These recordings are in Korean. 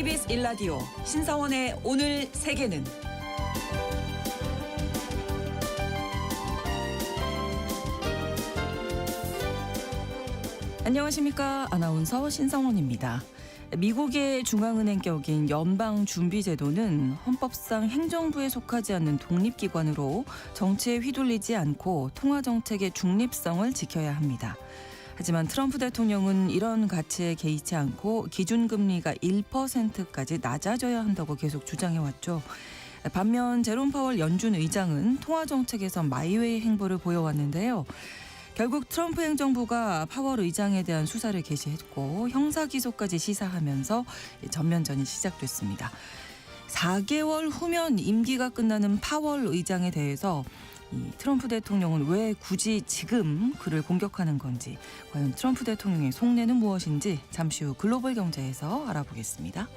KBS 1라디오 신성원의 오늘 세계는 안녕하십니까. 아나운서 신성원입니다. 미국의 중앙은행 격인 연방준비제도는 헌법상 행정부에 속하지 않는 독립기관으로 정치에 휘둘리지 않고 통화정책의 중립성을 지켜야 합니다. 하지만 트럼프 대통령은 이런 가치에 개의치 않고 기준금리가 1%까지 낮아져야 한다고 계속 주장해왔죠. 반면 제롬 파월 연준 의장은 통화정책에서 마이웨이 행보를 보여왔는데요. 결국 트럼프 행정부가 파월 의장에 대한 수사를 개시했고 형사기소까지 시사하면서 전면전이 시작됐습니다. 4개월 후면 임기가 끝나는 파월 의장에 대해서 이 트럼프 대통령은 왜 굳이 지금 그를 공격하는 건지, 과연 트럼프 대통령의 속내는 무엇인지 잠시 후 글로벌 경제에서 알아보겠습니다.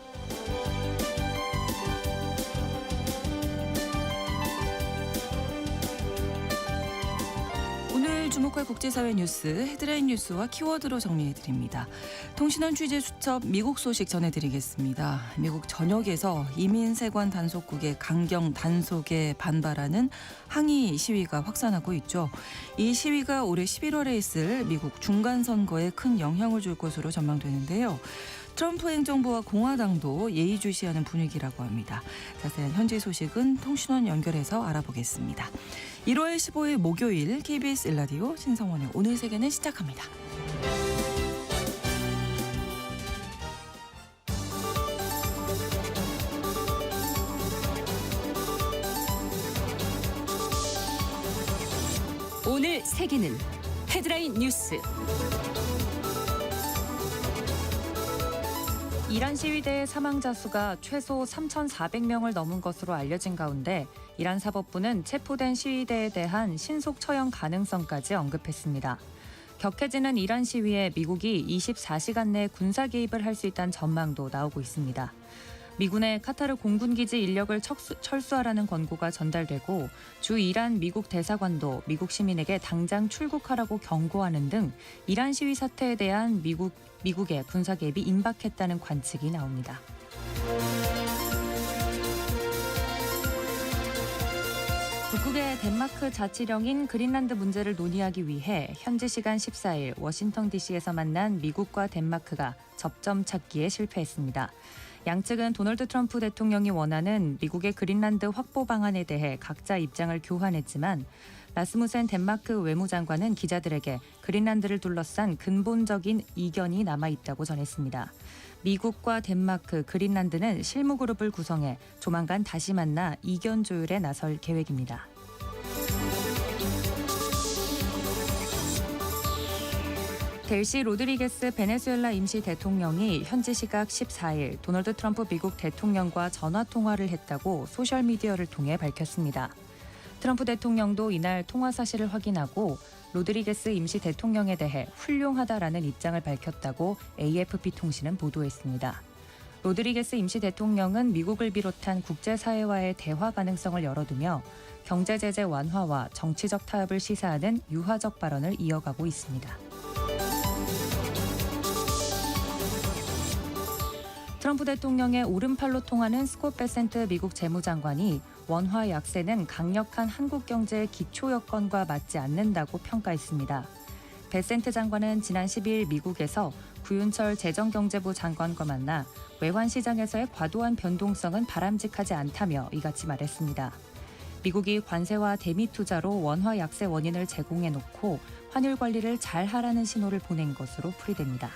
오늘 주목할 국제사회 뉴스 헤드라인 뉴스와 키워드로 정리해드립니다. 통신원 취재 수첩 미국 소식 전해드리겠습니다. 미국 전역에서 이민세관 단속국의 강경 단속에 반발하는 항의 시위가 확산하고 있죠. 이 시위가 올해 11월에 있을 미국 중간선거에 큰 영향을 줄 것으로 전망되는데요. 트럼프 행정부와 공화당도 예의주시하는 분위기라고 합니다. 자세한 현지 소식은 통신원 연결해서 알아보겠습니다. 1월 15일 목요일 KBS 1라디오 신성원의 오늘 세계는 시작합니다. 오늘 세계는 헤드라인 뉴스. 이란 시위대의 사망자 수가 최소 3,400명을 넘은 것으로 알려진 가운데 이란 사법부는 체포된 시위대에 대한 신속 처형 가능성까지 언급했습니다. 격해지는 이란 시위에 미국이 24시간 내 군사 개입을 할 수 있다는 전망도 나오고 있습니다. 미군의 카타르 공군기지 인력을 철수하라는 권고가 전달되고 주 이란 미국 대사관도 미국 시민에게 당장 출국하라고 경고하는 등 이란 시위 사태에 대한 미국의 군사 개입이 임박했다는 관측이 나옵니다. 북극의 덴마크 자치령인 그린란드 문제를 논의하기 위해 현지 시간 14일 워싱턴 DC에서 만난 미국과 덴마크가 접점 찾기에 실패했습니다. 양측은 도널드 트럼프 대통령이 원하는 미국의 그린란드 확보 방안에 대해 각자 입장을 교환했지만 라스무센 덴마크 외무장관은 기자들에게 그린란드를 둘러싼 근본적인 이견이 남아있다고 전했습니다. 미국과 덴마크, 그린란드는 실무그룹을 구성해 조만간 다시 만나 이견 조율에 나설 계획입니다. 델시 로드리게스 베네수엘라 임시 대통령이 현지 시각 14일 도널드 트럼프 미국 대통령과 전화 통화를 했다고 소셜미디어를 통해 밝혔습니다. 트럼프 대통령도 이날 통화 사실을 확인하고 로드리게스 임시 대통령에 대해 훌륭하다라는 입장을 밝혔다고 AFP 통신은 보도했습니다. 로드리게스 임시 대통령은 미국을 비롯한 국제사회와의 대화 가능성을 열어두며 경제 제재 완화와 정치적 타협을 시사하는 유화적 발언을 이어가고 있습니다. 트럼프 대통령의 오른팔로 통하는 스콧 베센트 미국 재무장관이 원화 약세는 강력한 한국 경제의 기초 여건과 맞지 않는다고 평가했습니다. 베센트 장관은 지난 12일 미국에서 구윤철 재정경제부 장관과 만나 외환 시장에서의 과도한 변동성은 바람직하지 않다며 이같이 말했습니다. 미국이 관세와 대미 투자로 원화 약세 원인을 제공해놓고 환율 관리를 잘 하라는 신호를 보낸 것으로 풀이됩니다.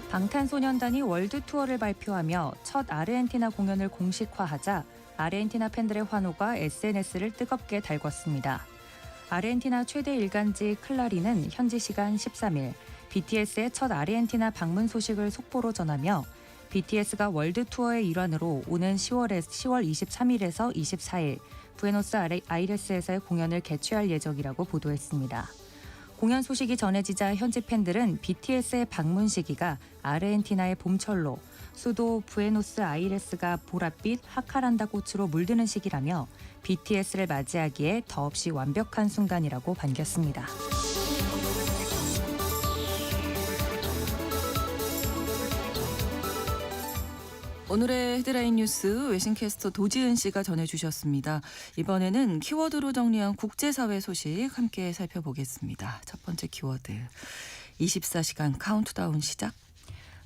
방탄소년단이 월드 투어를 발표하며 첫 아르헨티나 공연을 공식화하자 아르헨티나 팬들의 환호가 SNS를 뜨겁게 달궜습니다. 아르헨티나 최대 일간지 클라리는 현지 시간 13일 BTS의 첫 아르헨티나 방문 소식을 속보로 전하며 BTS가 월드 투어의 일환으로 오는 10월 23일에서 24일 부에노스 아이레스에서의 공연을 개최할 예정이라고 보도했습니다. 공연 소식이 전해지자 현지 팬들은 BTS의 방문 시기가 아르헨티나의 봄철로 수도 부에노스 아이레스가 보랏빛 하카란다 꽃으로 물드는 시기라며 BTS를 맞이하기에 더없이 완벽한 순간이라고 반겼습니다. 오늘의 헤드라인 뉴스 외신캐스터 도지은 씨가 전해주셨습니다. 이번에는 키워드로 정리한 국제사회 소식 함께 살펴보겠습니다. 첫 번째 키워드, 24시간 카운트다운 시작.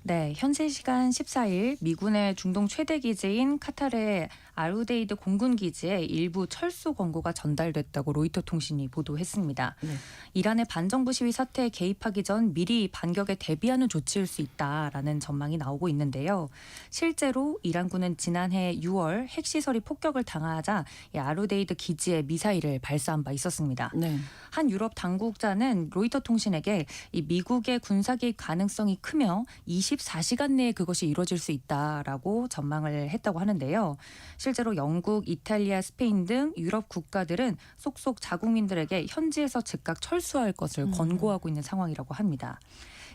네, 현재 시간 14일 미군의 중동 최대 기지인 카타르의 알우데이드 공군 기지에 일부 철수 권고가 전달됐다고 로이터 통신이 보도했습니다. 네. 이란의 반정부 시위 사태에 개입하기 전 미리 반격에 대비하는 조치일 수 있다라는 전망이 나오고 있는데요. 실제로 이란군은 지난해 6월 핵시설이 폭격을 당하자 이 알우데이드 기지에 미사일을 발사한 바 있었습니다. 네. 한 유럽 당국자는 로이터 통신에게 이 미국의 군사 개입 가능성이 크며 24시간 내에 그것이 이루어질 수 있다라고 전망을 했다고 하는데요. 실제로 영국, 이탈리아, 스페인 등 유럽 국가들은 속속 자국민들에게 현지에서 즉각 철수할 것을 권고하고 있는 상황이라고 합니다.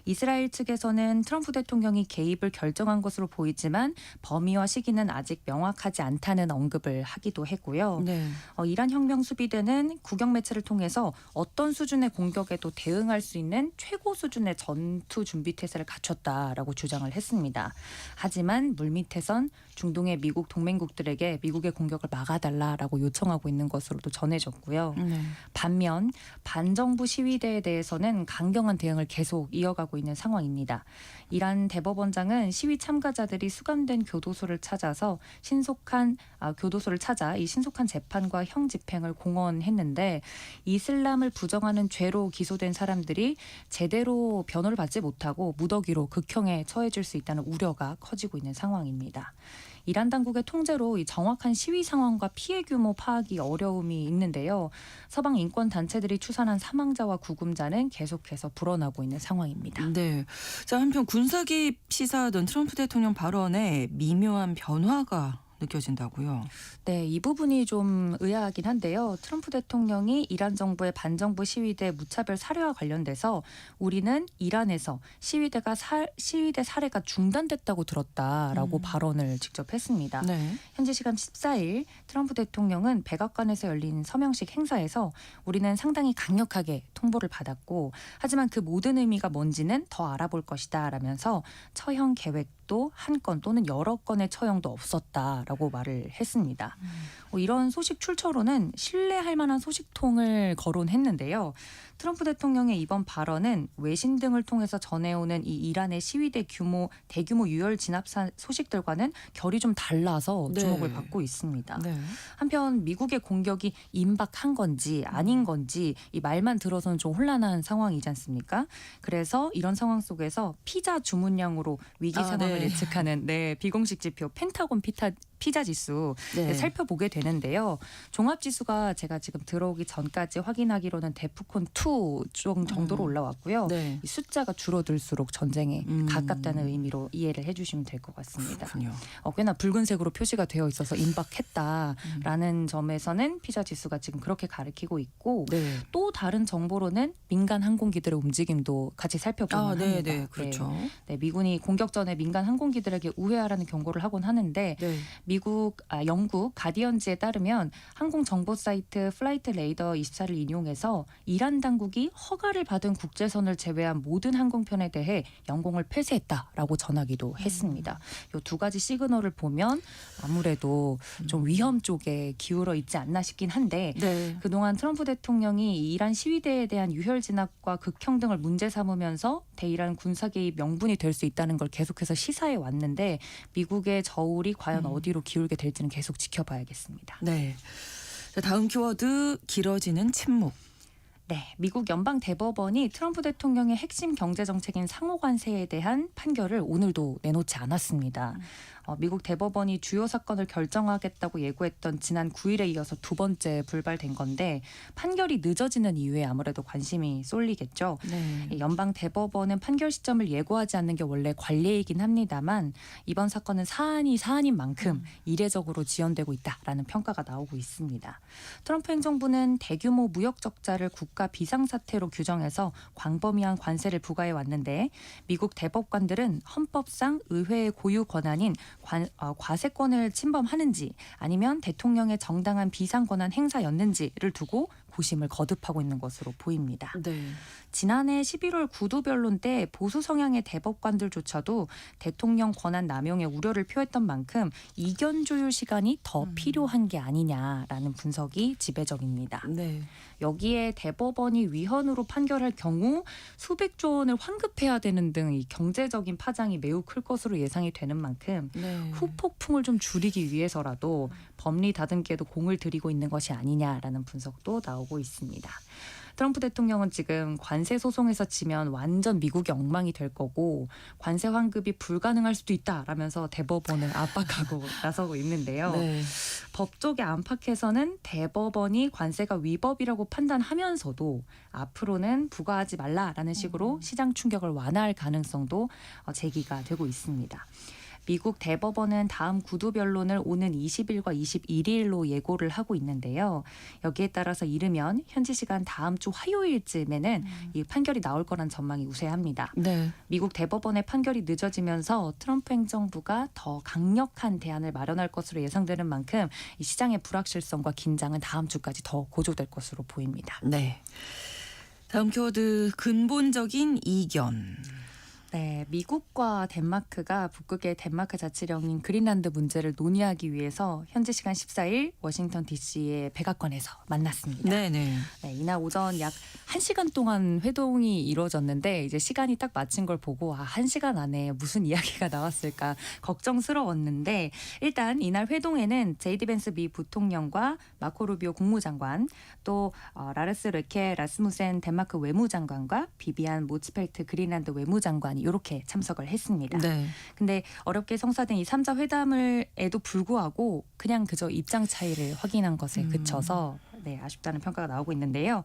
이스라엘 측에서는 트럼프 대통령이 개입을 결정한 것으로 보이지만 범위와 시기는 아직 명확하지 않다는 언급을 하기도 했고요. 네. 이란 혁명 수비대는 국영 매체를 통해서 어떤 수준의 공격에도 대응할 수 있는 최고 수준의 전투 준비 태세를 갖췄다라고 주장을 했습니다. 하지만 물밑에선 중동의 미국 동맹국들에게 미국의 공격을 막아달라라고 요청하고 있는 것으로도 전해졌고요. 네. 반면 반정부 시위대에 대해서는 강경한 대응을 계속 이어가고 있는 상황입니다. 이란 대법원장은 시위 참가자들이 수감된 교도소를 찾아 이 신속한 재판과 형 집행을 공언했는데 이슬람을 부정하는 죄로 기소된 사람들이 제대로 변호를 받지 못하고 무더기로 극형에 처해질 수 있다는 우려가 커지고 있는 상황입니다. 이란 당국의 통제로 이 정확한 시위 상황과 피해 규모 파악이 어려움이 있는데요. 서방 인권 단체들이 추산한 사망자와 구금자는 계속해서 불어나고 있는 상황입니다. 네. 자, 한편 군사 개입 시사하던 트럼프 대통령 발언에 미묘한 변화가 느껴진다고요. 네, 이 부분이 좀 의아하긴 한데요. 트럼프 대통령이 이란 정부의 반정부 시위대 무차별 살해와 관련돼서 우리는 이란에서 시위대 살해가 중단됐다고 들었다라고 발언을 직접 했습니다. 네. 현지 시간 14일 트럼프 대통령은 백악관에서 열린 서명식 행사에서 우리는 상당히 강력하게 통보를 받았고 하지만 그 모든 의미가 뭔지는 더 알아볼 것이다 라면서 처형 계획도 한 건 또는 여러 건의 처형도 없었다라고 말을 했습니다. 이런 소식 출처로는 신뢰할 만한 소식통을 거론했는데요. 트럼프 대통령의 이번 발언은 외신 등을 통해서 전해오는 이 이란의 시위대 대규모 유혈 진압 소식들과는 결이 좀 달라서 주목을 받고 있습니다. 네. 한편 미국의 공격이 임박한 건지 아닌 건지 이 말만 들어서는 좀 혼란한 상황이지 않습니까? 그래서 이런 상황 속에서 피자 주문량으로 위기 상황을 예측하는 비공식 지표 펜타곤 피자 지수 살펴보게 되는데요. 종합 지수가 제가 지금 들어오기 전까지 확인하기로는 데프콘 2 정도로 올라왔고요. 네. 이 숫자가 줄어들수록 전쟁에 가깝다는 의미로 이해를 해주시면 될 것 같습니다. 그렇군요. 꽤나 붉은색으로 표시가 되어 있어서 임박했다라는 점에서는 피자 지수가 지금 그렇게 가리키고 있고 네. 또 다른 정보로는 민간 항공기들의 움직임도 같이 살펴보면 합니다. 네, 그렇죠. 네, 미군이 공격 전에 민간 항공기들에게 우회하라는 경고를 하곤 하는데 네. 영국 가디언즈에 따르면 항공 정보 사이트 플라이트 레이더 24를 인용해서 이란 당국이 허가를 받은 국제선을 제외한 모든 항공편에 대해 영공을 폐쇄했다라고 전하기도 했습니다. 이 두 가지 시그널을 보면 아무래도 좀 위험 쪽에 기울어 있지 않나 싶긴 한데 네. 그동안 트럼프 대통령이 이란 시위대에 대한 유혈 진압과 극형 등을 문제 삼으면서 대이란 군사 개입 명분이 될 수 있다는 걸 계속해서 시사해 왔는데 미국의 저울이 과연 어디로 기울게 될지는 계속 지켜봐야겠습니다. 네. 자, 다음 키워드, 길어지는 침묵. 네, 미국 연방 대법원이 트럼프 대통령의 핵심 경제 정책인 상호관세에 대한 판결을 오늘도 내놓지 않았습니다. 미국 대법원이 주요 사건을 결정하겠다고 예고했던 지난 9일에 이어서 두 번째 불발된 건데 판결이 늦어지는 이유에 아무래도 관심이 쏠리겠죠. 네. 연방 대법원은 판결 시점을 예고하지 않는 게 원래 관례이긴 합니다만 이번 사건은 사안인 만큼 이례적으로 지연되고 있다라는 평가가 나오고 있습니다. 트럼프 행정부는 대규모 무역 적자를 국가 비상사태로 규정해서 광범위한 관세를 부과해 왔는데 미국 대법관들은 헌법상 의회의 고유 권한인 과세권을 침범하는지 아니면 대통령의 정당한 비상 권한 행사였는지를 두고 고심을 거듭하고 있는 것으로 보입니다. 네. 지난해 11월 구두변론 때 보수 성향의 대법관들조차도 대통령 권한 남용의 우려를 표했던 만큼 이견 조율 시간이 더 필요한 게 아니냐라는 분석이 지배적입니다. 네. 여기에 대법원이 위헌으로 판결할 경우 수백조 원을 환급해야 되는 등 이 경제적인 파장이 매우 클 것으로 예상이 되는 만큼 네. 후폭풍을 좀 줄이기 위해서라도 법리 다듬기에도 공을 들이고 있는 것이 아니냐라는 분석도 나오고 있습니다. 트럼프 대통령은 지금 관세 소송에서 지면 완전 미국이 엉망이 될 거고 관세 환급이 불가능할 수도 있다라면서 대법원을 압박하고 나서고 있는데요. 네. 법조계 안팎에서는 대법원이 관세가 위법이라고 판단하면서도 앞으로는 부과하지 말라라는 식으로 시장 충격을 완화할 가능성도 제기가 되고 있습니다. 미국 대법원은 다음 구두변론을 오는 20일과 21일로 예고를 하고 있는데요. 여기에 따라서 이르면 현지 시간 다음 주 화요일쯤에는 이 판결이 나올 거란 전망이 우세합니다. 네. 미국 대법원의 판결이 늦어지면서 트럼프 행정부가 더 강력한 대안을 마련할 것으로 예상되는 만큼 이 시장의 불확실성과 긴장은 다음 주까지 더 고조될 것으로 보입니다. 네. 다음 키워드 근본적인 이견. 네, 미국과 덴마크가 북극의 덴마크 자치령인 그린란드 문제를 논의하기 위해서 현지 시간 14일 워싱턴 DC의 백악관에서 만났습니다. 네네. 네, 이날 오전 약 1시간 동안 회동이 이루어졌는데 이제 시간이 딱 마친 걸 보고 1시간 안에 무슨 이야기가 나왔을까 걱정스러웠는데 일단 이날 회동에는 제이디 벤스 미 부통령과 마코 루비오 국무장관 또 라르스 르케 라스무센 덴마크 외무장관과 비비안 모츠펠트 그린란드 외무장관이 이렇게 참석을 했습니다. 네. 근데 어렵게 성사된 이 3자 회담에도 불구하고 그냥 그저 입장 차이를 확인한 것에 그쳐서 아쉽다는 평가가 나오고 있는데요.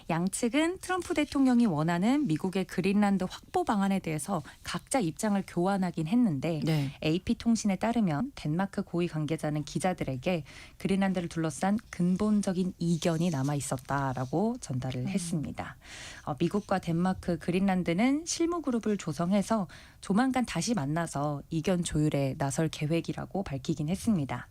양측은 트럼프 대통령이 원하는 미국의 그린란드 확보 방안에 대해서 각자 입장을 교환하긴 했는데 네. AP통신에 따르면 덴마크 고위 관계자는 기자들에게 그린란드를 둘러싼 근본적인 이견이 남아 있었다라고 전달을 했습니다. 미국과 덴마크, 그린란드는 실무그룹을 조성해서 조만간 다시 만나서 이견 조율에 나설 계획이라고 밝히긴 했습니다.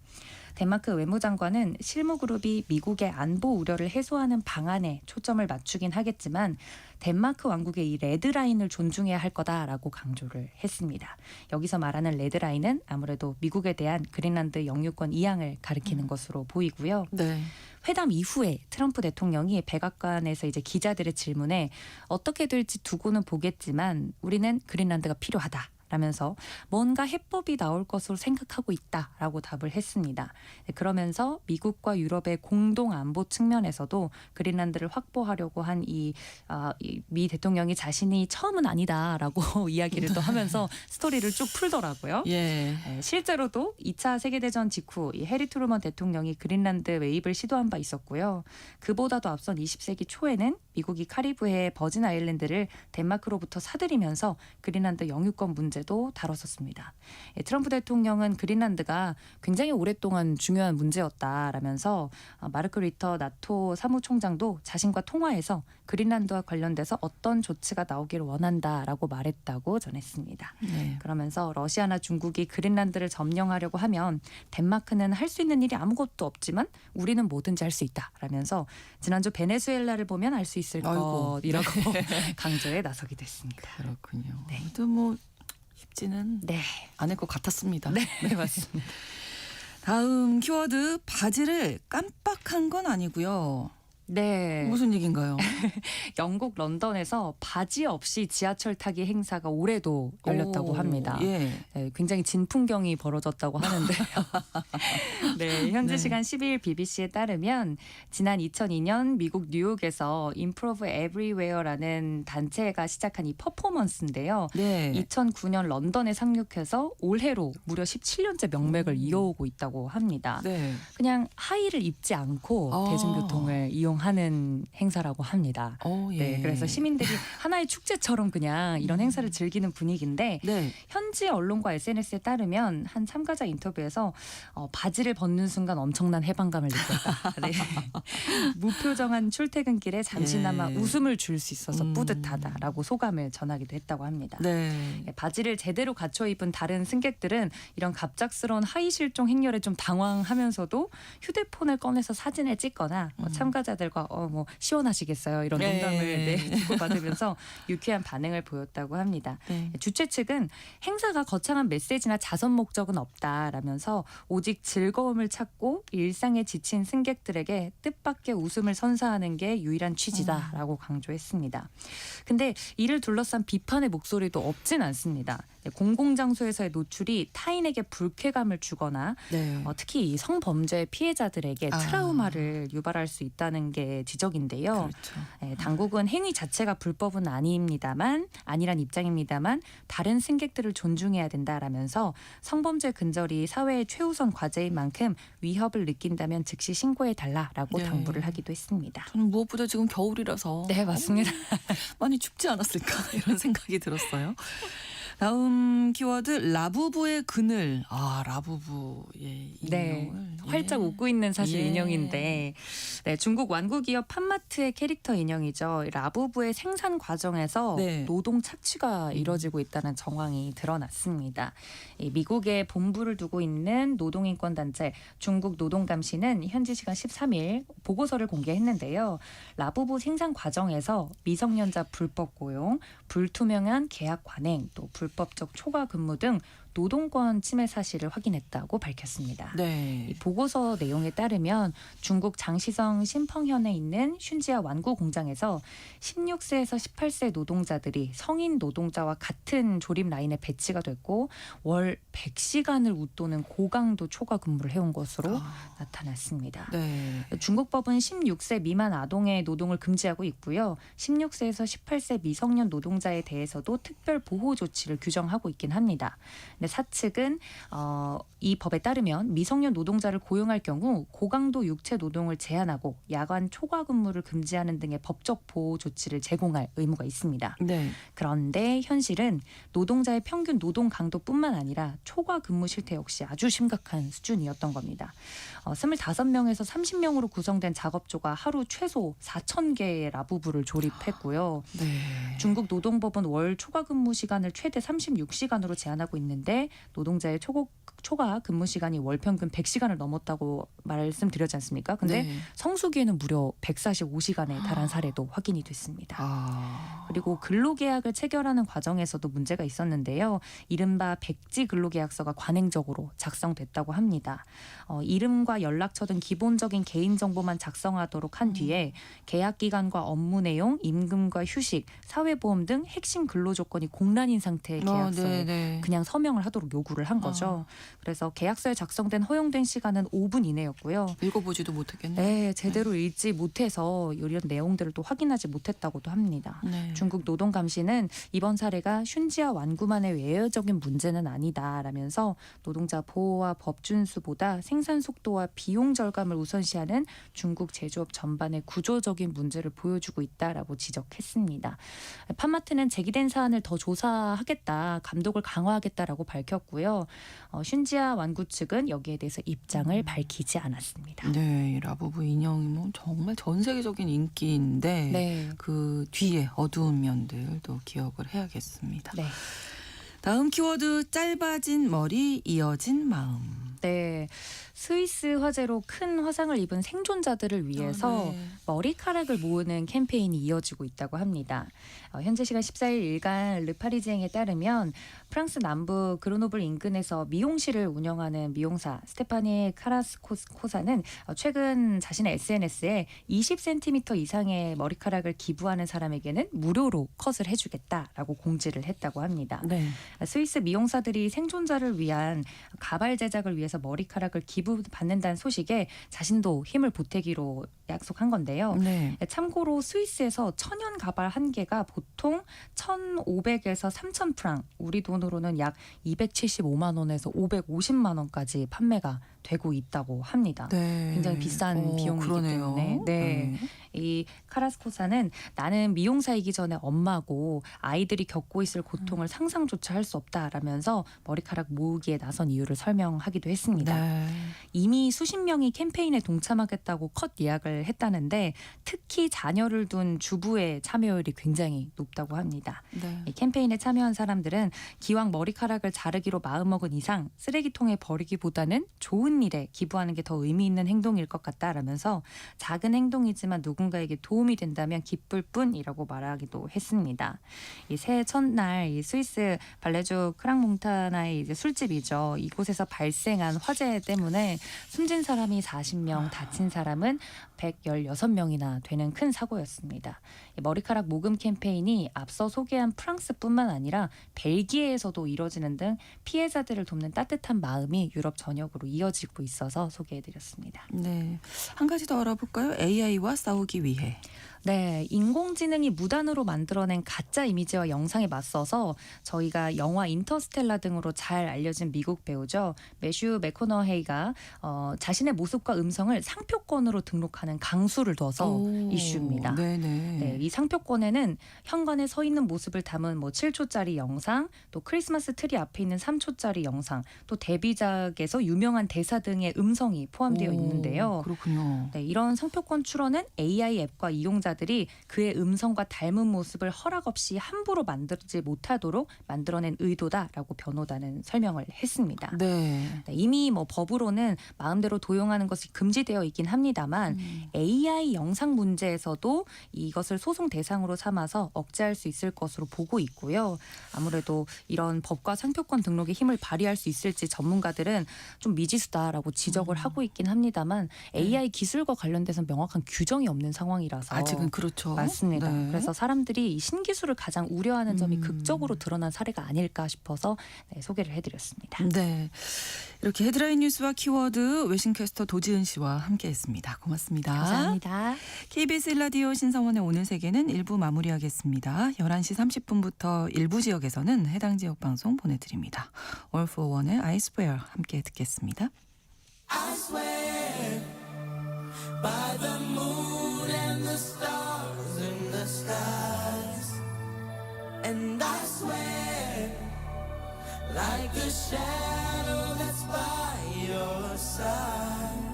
덴마크 외무장관은 실무그룹이 미국의 안보 우려를 해소하는 방안에 초점을 맞추긴 하겠지만 덴마크 왕국의 이 레드라인을 존중해야 할 거다라고 강조를 했습니다. 여기서 말하는 레드라인은 아무래도 미국에 대한 그린란드 영유권 이양을 가리키는 것으로 보이고요. 네. 회담 이후에 트럼프 대통령이 백악관에서 이제 기자들의 질문에 어떻게 될지 두고는 보겠지만 우리는 그린란드가 필요하다. 라면서 뭔가 해법이 나올 것으로 생각하고 있다라고 답을 했습니다. 그러면서 미국과 유럽의 공동 안보 측면에서도 그린란드를 확보하려고 한 미 대통령이 자신이 처음은 아니다라고 이야기를 또 하면서 스토리를 쭉 풀더라고요. 예. 실제로도 2차 세계대전 직후 이 해리 트루먼 대통령이 그린란드 매입을 시도한 바 있었고요. 그보다도 앞선 20세기 초에는 미국이 카리브해 버진 아일랜드를 덴마크로부터 사들이면서 그린란드 영유권 문제도 다뤘었습니다. 트럼프 대통령은 그린란드가 굉장히 오랫동안 중요한 문제였다라면서 마르크 리터 나토 사무총장도 자신과 통화해서 그린란드와 관련돼서 어떤 조치가 나오기를 원한다라고 말했다고 전했습니다. 네. 그러면서 러시아나 중국이 그린란드를 점령하려고 하면 덴마크는 할 수 있는 일이 아무것도 없지만 우리는 뭐든지 할 수 있다라면서 지난주 베네수엘라를 보면 알 수 있을 아이고. 것이라고 강조에 나서기도 했습니다. 그렇군요. 네. 또 뭐 쉽지는 네, 않을 것 같았습니다. 네, 맞습니다. 다음 키워드 바지를 깜빡한 건 아니고요. 네, 무슨 얘기인가요? 영국 런던에서 바지 없이 지하철 타기 행사가 올해도 열렸다고 오, 합니다. 예. 네, 굉장히 진풍경이 벌어졌다고 하는데요. 네, 현지 네. 시간 12일 BBC에 따르면 지난 2002년 미국 뉴욕에서 Improve Everywhere라는 단체가 시작한 이 퍼포먼스인데요. 네. 2009년 런던에 상륙해서 올해로 무려 17년째 명맥을 이어오고 있다고 합니다. 네. 그냥 하의를 입지 않고 아. 대중교통을 이용하는 행사라고 합니다. 예. 네, 그래서 시민들이 하나의 축제처럼 그냥 이런 행사를 즐기는 분위기인데 네. 현지 언론과 SNS에 따르면 한 참가자 인터뷰에서 바지를 벗는 순간 엄청난 해방감을 느꼈다. 네. 무표정한 출퇴근길에 잠시나마 예. 웃음을 줄 수 있어서 뿌듯하다라고 소감을 전하기도 했다고 합니다. 네. 바지를 제대로 갖춰 입은 다른 승객들은 이런 갑작스러운 하의 실종 행렬에 좀 당황하면서도 휴대폰을 꺼내서 사진을 찍거나 참가자들 기자들과 뭐 시원하시겠어요 이런 농담을 주고받으면서 유쾌한 반응을 보였다고 합니다. 네. 주최 측은 행사가 거창한 메시지나 자선 목적은 없다라면서 오직 즐거움을 찾고 일상에 지친 승객들에게 뜻밖의 웃음을 선사하는 게 유일한 취지다라고 강조했습니다. 근데 이를 둘러싼 비판의 목소리도 없진 않습니다. 공공장소에서의 노출이 타인에게 불쾌감을 주거나 네. 특히 이 성범죄 피해자들에게 트라우마를 유발할 수 있다는 게 지적인데요. 그렇죠. 당국은 행위 자체가 불법은 아니란 입장입니다만 다른 승객들을 존중해야 된다라면서 성범죄 근절이 사회의 최우선 과제인 만큼 위협을 느낀다면 즉시 신고해달라라고 네. 당부를 하기도 했습니다. 저는 무엇보다 지금 겨울이라서 네, 맞습니다. 많이 춥지 않았을까 이런 생각이 들었어요. 다음 키워드 라부부의 그늘. 라부부의 네, 인형을 활짝 웃고 있는 사실 예. 인형인데 중국 완구기업 팜마트의 캐릭터 인형이죠. 라부부의 생산 과정에서 네. 노동 착취가 이뤄지고 있다는 정황이 드러났습니다. 미국에 본부를 두고 있는 노동인권단체 중국 노동감시는 현지 시간 13일 보고서를 공개했는데요. 라부부 생산 과정에서 미성년자 불법 고용, 불투명한 계약 관행, 또 불법적 초과 근무 등 노동권 침해 사실을 확인했다고 밝혔습니다. 네. 이 보고서 내용에 따르면 중국 장시성 신펑현에 있는 슌지아 완구 공장에서 16세에서 18세 노동자들이 성인 노동자와 같은 조립 라인에 배치가 됐고 월 100시간을 웃도는 고강도 초과 근무를 해온 것으로 나타났습니다. 네. 중국 법은 16세 미만 아동의 노동을 금지하고 있고요. 16세에서 18세 미성년 노동자에 대해서도 특별 보호 조치를 규정하고 있긴 합니다. 사측은 이 법에 따르면 미성년 노동자를 고용할 경우 고강도 육체 노동을 제한하고 야간 초과 근무를 금지하는 등의 법적 보호 조치를 제공할 의무가 있습니다. 네. 그런데 현실은 노동자의 평균 노동 강도뿐만 아니라 초과 근무 실태 역시 아주 심각한 수준이었던 겁니다. 25명에서 30명으로 구성된 작업조가 하루 최소 4,000개의 라부부를 조립했고요. 네. 중국 노동법은 월 초과 근무 시간을 최대 36시간으로 제한하고 있는데 노동자의 초과 근무 시간이 월 평균 100시간을 넘었다고 말씀드렸지 않습니까? 근데 네. 성수기에는 무려 145시간에 달한 사례도 확인이 됐습니다. 그리고 근로계약을 체결하는 과정에서도 문제가 있었는데요. 이른바 백지 근로계약서가 관행적으로 작성됐다고 합니다. 이름과 연락처 등 기본적인 개인정보만 작성하도록 한 뒤에 계약기간과 업무 내용, 임금과 휴식, 사회보험 등 핵심 근로조건이 공란인 상태의 계약서에 그냥 서명을 하도록 요구를 한 거죠. 그래서 계약서에 작성된 허용된 시간은 5분 이내였고요. 읽어보지도 못했겠네. 네, 제대로 읽지 못해서 이런 내용들을 또 확인하지 못했다고도 합니다. 네. 중국 노동감시는 이번 사례가 슌지아 완구만의 외열적인 문제는 아니다라면서 노동자 보호와 법 준수보다 생산 속도와 비용 절감을 우선시하는 중국 제조업 전반의 구조적인 문제를 보여주고 있다라고 지적했습니다. 팜마트는 제기된 사안을 더 조사하겠다, 감독을 강화하겠다라고 밝혔고요. 슌지아 완구 측은 여기에 대해서 입장을 밝히지 않았습니다. 네, 라부부 인형이 뭐 정말 전 세계적인 인기인데 네. 그 뒤에 어두운 면들도 기억을 해야겠습니다. 네. 다음 키워드 짧아진 머리, 이어진 마음. 네. 스위스 화재로 큰 화상을 입은 생존자들을 위해서 머리카락을 모으는 캠페인이 이어지고 있다고 합니다. 현재 시간 14일 일간 르파리지앵에 따르면 프랑스 남부 그르노블 인근에서 미용실을 운영하는 미용사 스테파니 카라스코사는 최근 자신의 SNS에 20cm 이상의 머리카락을 기부하는 사람에게는 무료로 컷을 해주겠다라고 공지를 했다고 합니다. 네. 스위스 미용사들이 생존자를 위한 가발 제작을 위해서 머리카락을 기부받는다는 소식에 자신도 힘을 보태기로 약속한 건데요. 네. 참고로 스위스에서 천연 가발 한 개가 보통 1,500에서 3,000프랑, 우리 돈으로는 약 275만 원에서 550만 원까지 판매가 되고 있다고 합니다. 네. 굉장히 비싼 비용이기 그러네요. 때문에. 네. 이 카라스코사는 나는 미용사이기 전에 엄마고 아이들이 겪고 있을 고통을 상상조차 할 수 없다라면서 머리카락 모으기에 나선 이유를 설명하기도 했습니다. 네. 이미 수십 명이 캠페인에 동참하겠다고 컷 예약을 했다는데 특히 자녀를 둔 주부의 참여율이 굉장히 높다고 합니다. 네. 이 캠페인에 참여한 사람들은 기왕 머리카락을 자르기로 마음먹은 이상 쓰레기통에 버리기보다는 좋은 좋은 일에 기부하는 게 더 의미 있는 행동일 것 같다라면서 작은 행동이지만 누군가에게 도움이 된다면 기쁠 뿐이라고 말하기도 했습니다. 이 새해 첫날 이 스위스 발레주 크랑몽타나의 이제 술집이죠. 이곳에서 발생한 화재 때문에 숨진 사람이 40명, 다친 사람은 116명이나 되는 큰 사고였습니다. 이 머리카락 모금 캠페인이 앞서 소개한 프랑스뿐만 아니라 벨기에에서도 이뤄지는 등 피해자들을 돕는 따뜻한 마음이 유럽 전역으로 이어지고 있어서 소개해드렸습니다. 네, 한 가지 더 알아볼까요? AI와 싸우기 위해. 네, 인공지능이 무단으로 만들어낸 가짜 이미지와 영상에 맞서서 저희가 영화 인터스텔라 등으로 잘 알려진 미국 배우죠. 매슈 맥코너헤이가 자신의 모습과 음성을 상표권으로 등록하는 강수를 둬서 이슈입니다. 네네. 네, 이 상표권에는 현관에 서 있는 모습을 담은 7초짜리 영상, 또 크리스마스 트리 앞에 있는 3초짜리 영상, 또 데뷔작에서 유명한 대사 등의 음성이 포함되어 있는데요. 그렇군요. 네, 이런 상표권 출원은 AI 앱과 이용자들이 그의 음성과 닮은 모습을 허락 없이 함부로 만들지 못하도록 만들어낸 의도다라고 변호단은 설명을 했습니다. 네. 네, 이미 법으로는 마음대로 도용하는 것이 금지되어 있긴 합니다만 AI 영상 문제에서도 이것을 소송 대상으로 삼아서 억제할 수 있을 것으로 보고 있고요. 아무래도 이런 법과 상표권 등록의 힘을 발휘할 수 있을지 전문가들은 좀 미지수다라고 지적을 하고 있긴 합니다만 AI 기술과 관련돼서 명확한 규정이 없는 상황이라서 아직은 그렇죠. 맞습니다. 네. 그래서 사람들이 이 신기술을 가장 우려하는 점이 극적으로 드러난 사례가 아닐까 싶어서 소개를 해드렸습니다. 네, 이렇게 헤드라인 뉴스와 키워드 외신캐스터 도지은 씨와 함께했습니다. 고맙습니다. 감사합니다. KBS 1라디오 신성원의 오늘 세계는 1부 마무리하겠습니다. 11시 30분부터 일부 지역에서는 해당 지역 방송 보내드립니다. All for One의 I Swear 함께 듣겠습니다. I swear by the moon and the stars in the skies, and I swear like a shadow that's by your side.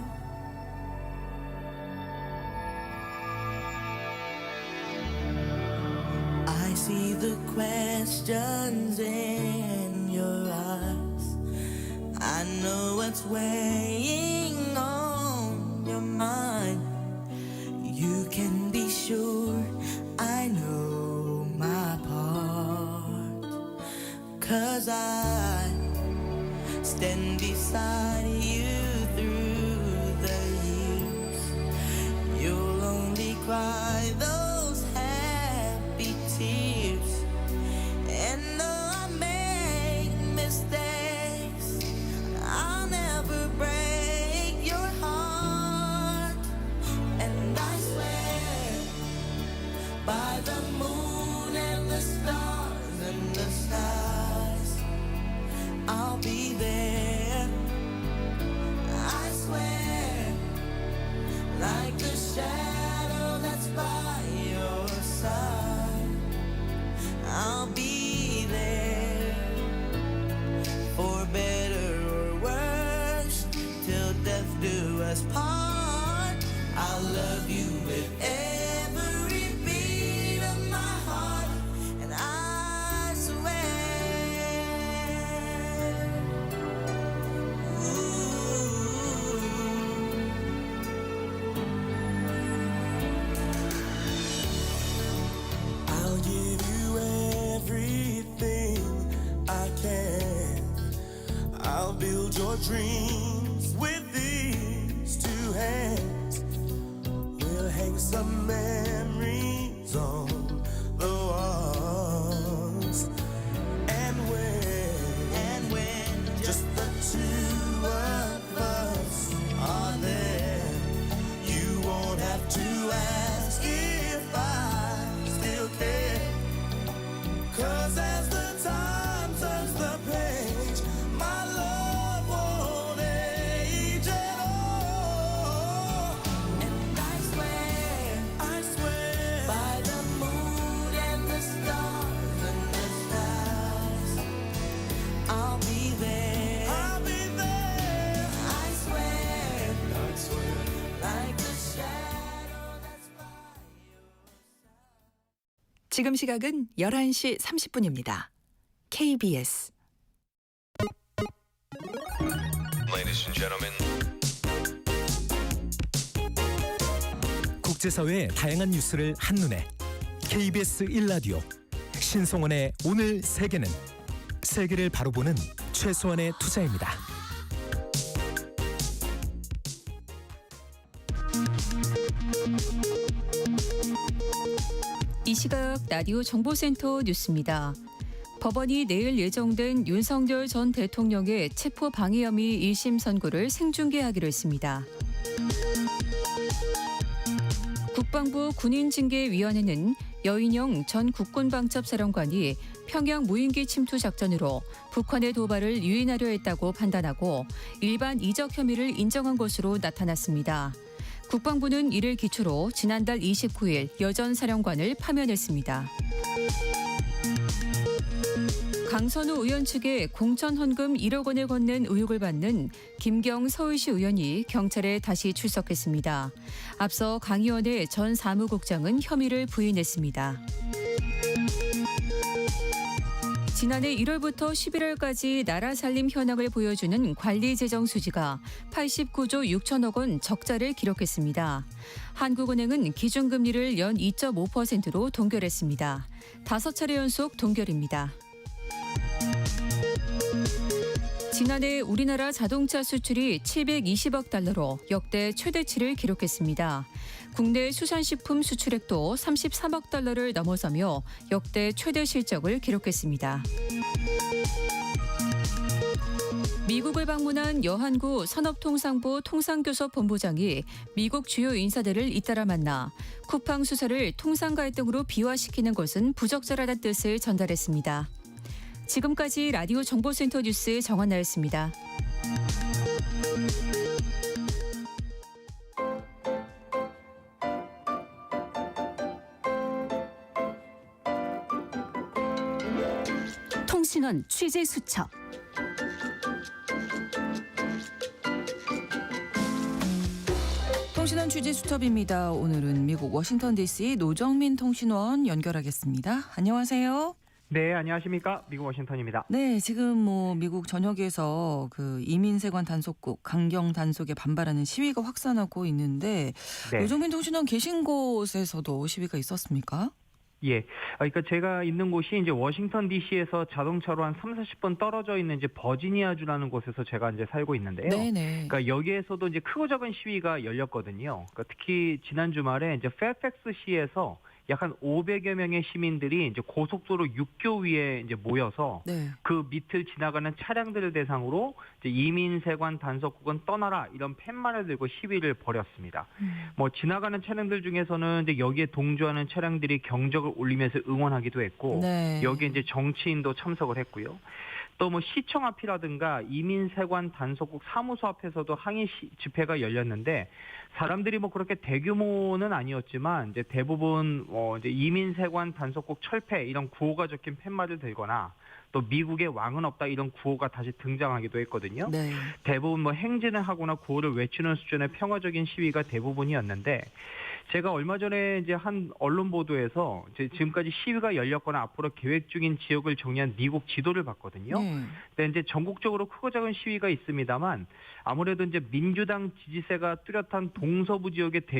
I see the questions in your eyes. I know what's weighing on your mind. You can be sure I know my part, 'cause I stand beside you through the years. You'll only cry those happy tears, and though I make mistakes, I'll never break your heart. And I swear by the moon and the stars and the skies, I'll be there. I swear like a shadow that's by your side, I'll be there. For better or worse, till death do us part, I'll love you with every beat of my heart. And I swear, ooh, I'll give you everything I can. I'll build your dreams with these two hands. We'll hang some memories on the walls. And when just the two of us are there, you won't have to ask if I still care. 'Cause as the time turns the page, my love won't age at all. And I swear by the moon and the stars and the skies, I'll be there. I swear like a shadow that's by your side. 지금 시각은 11시 30분입니다. KBS Ladies and gentlemen, 국제사회의 다양한 뉴스를 한눈에 KBS 1라디오 신성원의 오늘 세계는 세계를 바로 보는 최소한의 투자입니다. 이 시각 라디오 정보센터 뉴스입니다. 법원이 내일 예정된 윤석열 전 대통령의 체포 방해 혐의 1심 선고를 생중계하기로 했습니다. 국방부 군인징계위원회는 여인영 전 국군방첩사령관이 평양 무인기 침투 작전으로 북한의 도발을 유인하려 했다고 판단하고 일반 이적 혐의를 인정한 것으로 나타났습니다. 국방부는 이를 기초로 지난달 29일 여전 사령관을 파면했습니다. 강선우 의원 측에 공천 헌금 1억 원을 건넨 의혹을 받는 김경 서울시 의원이 경찰에 다시 출석했습니다. 앞서 강 의원의 전 사무국장은 혐의를 부인했습니다. 지난해 1월부터 11월까지 나라 살림 현황을 보여주는 관리재정 수지가 89조 6천억 원 적자를 기록했습니다. 한국은행은 기준금리를 연 2.5%로 동결했습니다. 5차례 연속 동결입니다. 지난해 우리나라 자동차 수출이 720억 달러로 역대 최대치를 기록했습니다. 국내 수산식품 수출액도 33억 달러를 넘어서며 역대 최대 실적을 기록했습니다. 미국을 방문한 여한구 산업통상부 통상교섭본부장이 미국 주요 인사들을 잇따라 만나 쿠팡 수사를 통상 갈등으로 비화시키는 것은 부적절하다는 뜻을 전달했습니다. 지금까지 라디오 정보센터 뉴스 정한나였습니다. 통신원 취재 수첩. 통신원 취재 수첩입니다. 오늘은 미국 워싱턴 DC 노정민 통신원 연결하겠습니다. 안녕하세요. 네, 안녕하십니까? 미국 워싱턴입니다. 네, 지금 미국 전역에서 그 이민세관 단속국 강경 단속에 반발하는 시위가 확산하고 있는데 네. 노정민 통신원 계신 곳에서도 시위가 있었습니까? 예. 그러니까 제가 있는 곳이 이제 워싱턴 DC에서 자동차로 한 30-40분 떨어져 있는 이제 버지니아주라는 곳에서 제가 이제 살고 있는데요. 네네. 그러니까 여기에서도 이제 크고 작은 시위가 열렸거든요. 그러니까 특히 지난 주말에 이제 페어팩스시에서 약 한 500여 명의 시민들이 이제 고속도로 6교 위에 이제 모여서 네. 그 밑을 지나가는 차량들을 대상으로 이제 이민세관 단속국은 떠나라 이런 팻말을 들고 시위를 벌였습니다. 뭐 지나가는 차량들 중에서는 이제 여기에 동조하는 차량들이 경적을 울리면서 응원하기도 했고 네. 여기에 이제 정치인도 참석을 했고요. 또 뭐 시청 앞이라든가 이민세관 단속국 사무소 앞에서도 항의 집회가 열렸는데 사람들이 뭐 그렇게 대규모는 아니었지만 이제 대부분 이제 이민세관 단속국 철폐 이런 구호가 적힌 팻말을 들거나 또 미국의 왕은 없다 이런 구호가 다시 등장하기도 했거든요. 네. 대부분 뭐 행진을 하거나 구호를 외치는 수준의 평화적인 시위가 대부분이었는데 제가 얼마 전에 이제 한 언론 보도에서 지금까지 시위가 열렸거나 앞으로 계획 중인 지역을 정리한 미국 지도를 봤거든요. 네. 근데 이제 전국적으로 크고 작은 시위가 있습니다만 아무래도 이제 민주당 지지세가 뚜렷한 동서부 지역에서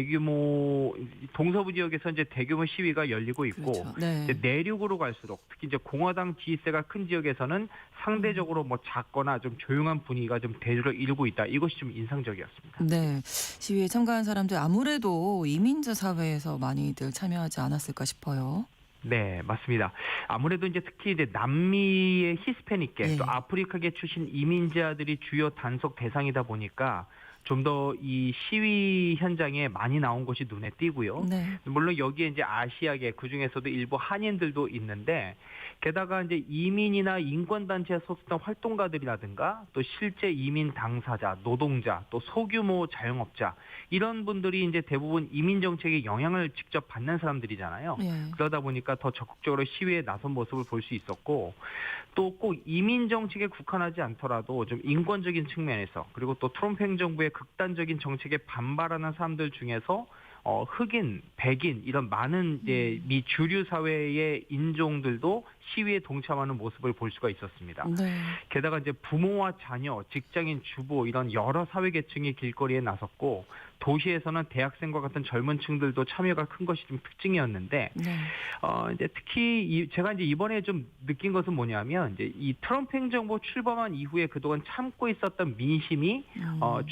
이제 대규모 시위가 열리고 있고 그렇죠. 네. 이제 내륙으로 갈수록 특히 이제 공화당 지지세가 큰 지역에서는 상대적으로 뭐 작거나 좀 조용한 분위기가 좀 대두를 이루고 있다. 이것이 좀 인상적이었습니다. 네. 시위에 참가한 사람들 아무래도 이민자 사회에서 많이들 참여하지 않았을까 싶어요. 네, 맞습니다. 아무래도 이제 특히 이제 남미의 히스패닉계 네. 또 아프리카계 출신 이민자들이 주요 단속 대상이다 보니까 좀 더 이 시위 현장에 많이 나온 것이 눈에 띄고요. 네. 물론 여기에 이제 아시아계 그중에서도 일부 한인들도 있는데 게다가 이제 이민이나 인권단체에 소속된 활동가들이라든가 또 실제 이민 당사자, 노동자, 또 소규모 자영업자 이런 분들이 이제 대부분 이민 정책의 영향을 직접 받는 사람들이잖아요. 네. 그러다 보니까 더 적극적으로 시위에 나선 모습을 볼 수 있었고 또 꼭 이민 정책에 국한하지 않더라도 좀 인권적인 측면에서 그리고 또 트럼프 행정부의 극단적인 정책에 반발하는 사람들 중에서 흑인, 백인 이런 많은 이제 미 주류 사회의 인종들도 시위에 동참하는 모습을 볼 수가 있었습니다. 네. 게다가 이제 부모와 자녀, 직장인, 주부 이런 여러 사회 계층이 길거리에 나섰고 도시에서는 대학생과 같은 젊은 층들도 참여가 큰 것이 좀 특징이었는데 네. 이제 특히 제가 이제 이번에 좀 느낀 것은 뭐냐면 이제 이 트럼프 행정부 출범한 이후에 그동안 참고 있었던 민심이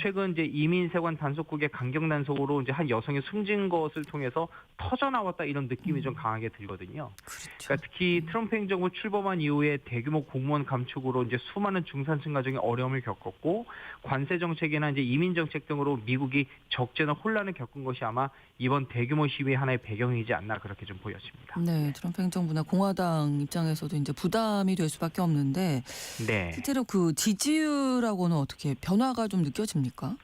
최근 이제 이민 세관 단속국의 강경 단속으로 이제 한 여성이 숨진 것을 통해서 터져 나왔다 이런 느낌이 좀 강하게 들거든요. 그렇죠. 그러니까 특히 트럼프 행정부 출범한 이후에 대규모 공무원 감축으로 이제 수많은 중산층 가정이 어려움을 겪었고 관세 정책이나 이제 이민 정책 등으로 미국이 적재나 혼란을 겪은 것이 아마 이번 대규모 시위의 하나의 배경이지 않나 그렇게 좀 보여집니다. 네, 트럼프 행정부나 공화당 입장에서도 이제 부담이 될 수밖에 없는데 네. 실제로 그 지지율하고는 어떻게 변화가 좀 느껴집니까?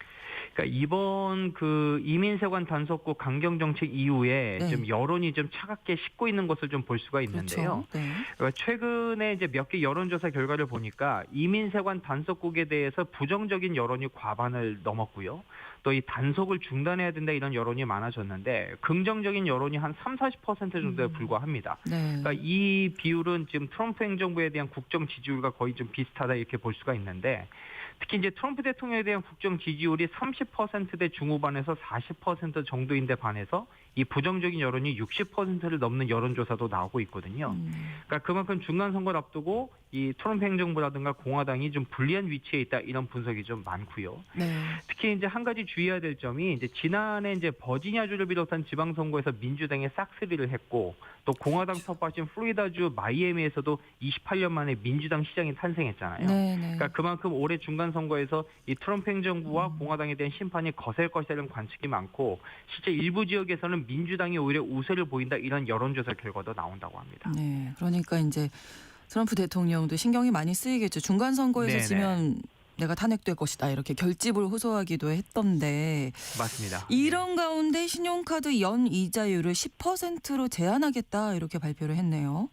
그러니까 이번 그 이민세관 단속국 강경 정책 이후에 네. 좀 여론이 좀 차갑게 식고 있는 것을 좀 볼 수가 있는데요. 그렇죠. 네. 그러니까 최근에 이제 몇 개 여론조사 결과를 보니까 이민세관 단속국에 대해서 부정적인 여론이 과반을 넘었고요. 또 이 단속을 중단해야 된다 이런 여론이 많아졌는데 긍정적인 여론이 한 30-40% 정도에 불과합니다. 네. 그러니까 이 비율은 지금 트럼프 행정부에 대한 국정 지지율과 거의 좀 비슷하다 이렇게 볼 수가 있는데 특히 이제 트럼프 대통령에 대한 국정 지지율이 30%대 중후반에서 40% 정도인데 반해서 이 부정적인 여론이 60%를 넘는 여론조사도 나오고 있거든요. 그러니까 그만큼 중간 선거를 앞두고 이 트럼프 행정부라든가 공화당이 좀 불리한 위치에 있다 이런 분석이 좀 많고요. 네. 특히 이제 한 가지 주의해야 될 점이 이제 지난해 이제 버지니아주를 비롯한 지방 선거에서 민주당이 싹쓸이를 했고 또 공화당 텃밭인 플로리다주 마이애미에서도 28년 만에 민주당 시장이 탄생했잖아요. 네. 네. 그러니까 그만큼 올해 중간 선거에서 이 트럼프 행정부와 공화당에 대한 심판이 거셀 것이라는 관측이 많고 실제 일부 지역에서는 민주당이 오히려 우세를 보인다 이런 여론조사 결과도 나온다고 합니다. 네. 그러니까 이제 트럼프 대통령도 신경이 많이 쓰이겠죠. 중간 선거에서 네네. 지면 내가 탄핵될 것이다 이렇게 결집을 호소하기도 했던데 맞습니다. 이런 가운데 신용카드 연 이자율을 10%로 제한하겠다 이렇게 발표를 했네요.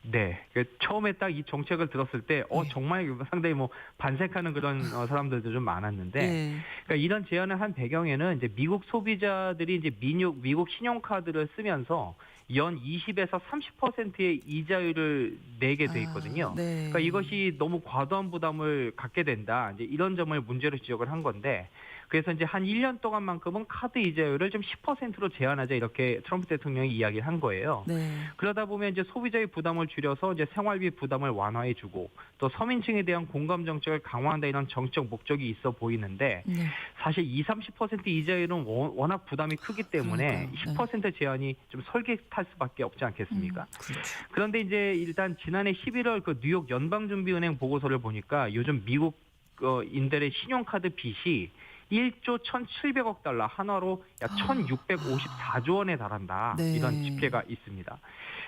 네. 처음에 딱 이 정책을 들었을 때 네. 정말 상당히 뭐 반색하는 그런 사람들도 좀 많았는데 네. 그러니까 이런 제안을 한 배경에는 이제 미국 소비자들이 이제 미국 신용카드를 쓰면서 연 20에서 30%의 이자율을 내게 돼 있거든요. 네. 그러니까 이것이 너무 과도한 부담을 갖게 된다. 이제 이런 점을 문제로 지적을 한 건데 그래서 이제 한 1년 동안만큼은 카드 이자율을 좀 10%로 제한하자 이렇게 트럼프 대통령이 이야기를 한 거예요. 네. 그러다 보면 이제 소비자의 부담을 줄여서 이제 생활비 부담을 완화해주고 또 서민층에 대한 공감 정책을 강화한다 이런 정책 목적이 있어 보이는데 네. 사실 20-30% 이자율은 워낙 부담이 크기 때문에 그러니까요. 10% 제한이 좀 설계탈 수밖에 없지 않겠습니까? 그렇죠. 그런데 이제 일단 지난해 11월 그 뉴욕 연방준비은행 보고서를 보니까 요즘 미국 인들의 신용카드 빚이 1조 1,700억 달러 한화로 약 1,654조 원에 달한다. 네. 이런 집계가 있습니다.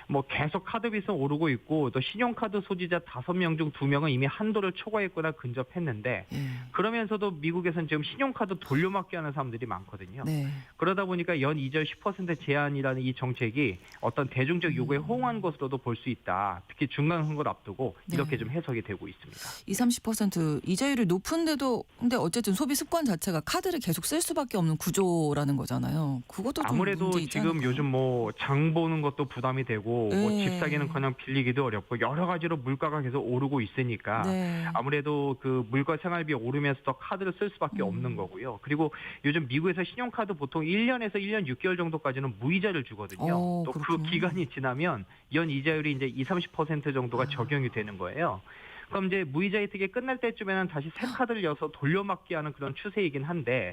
뭐 계속 카드빚은 오르고 있고 또 신용카드 소지자 5명 중 2명은 이미 한도를 초과했거나 근접했는데 예. 그러면서도 미국에서는 지금 신용카드 돌려막기 하는 사람들이 많거든요. 네. 그러다 보니까 연 이자율 10% 제한이라는 이 정책이 어떤 대중적 요구에 호응한 것으로도 볼 수 있다. 특히 중간 선거를 앞두고 이렇게 네. 좀 해석이 되고 있습니다. 20-30% 이자율이 높은데도 근데 어쨌든 소비 습관 자체가 카드를 계속 쓸 수밖에 없는 구조라는 거잖아요. 그것도 좀 아무래도 문제 있지 지금 않을까요? 요즘 뭐 장 보는 것도 부담이 되고 뭐 네. 집 사기는커녕 빌리기도 어렵고 여러 가지로 물가가 계속 오르고 있으니까 네. 아무래도 그 물가 생활비 오르면서 더 카드를 쓸 수밖에 없는 거고요. 그리고 요즘 미국에서 신용카드 보통 1년에서 1년 6개월 정도까지는 무이자를 주거든요. 또 그 그렇군요. 기간이 지나면 연 이자율이 이제 20-30% 정도가 적용이 되는 거예요. 그럼 이제 무이자 혜택이 끝날 때쯤에는 다시 새 카드를 여서 돌려막기 하는 그런 추세이긴 한데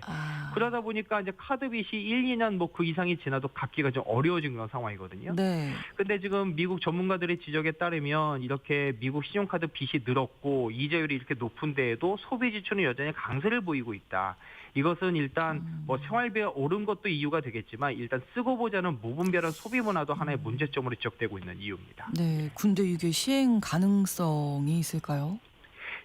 그러다 보니까 이제 카드 빚이 1-2년 뭐 그 이상이 지나도 갚기가 좀 어려워진 그런 상황이거든요. 네. 근데 지금 미국 전문가들의 지적에 따르면 이렇게 미국 신용카드 빚이 늘었고 이자율이 이렇게 높은 데에도 소비 지출은 여전히 강세를 보이고 있다. 이것은 일단 뭐 생활비가 오른 것도 이유가 되겠지만 일단 쓰고 보자는 무분별한 소비 문화도 하나의 문제점으로 지적되고 있는 이유입니다. 네. 근데 이게 시행 가능성이 있을까요?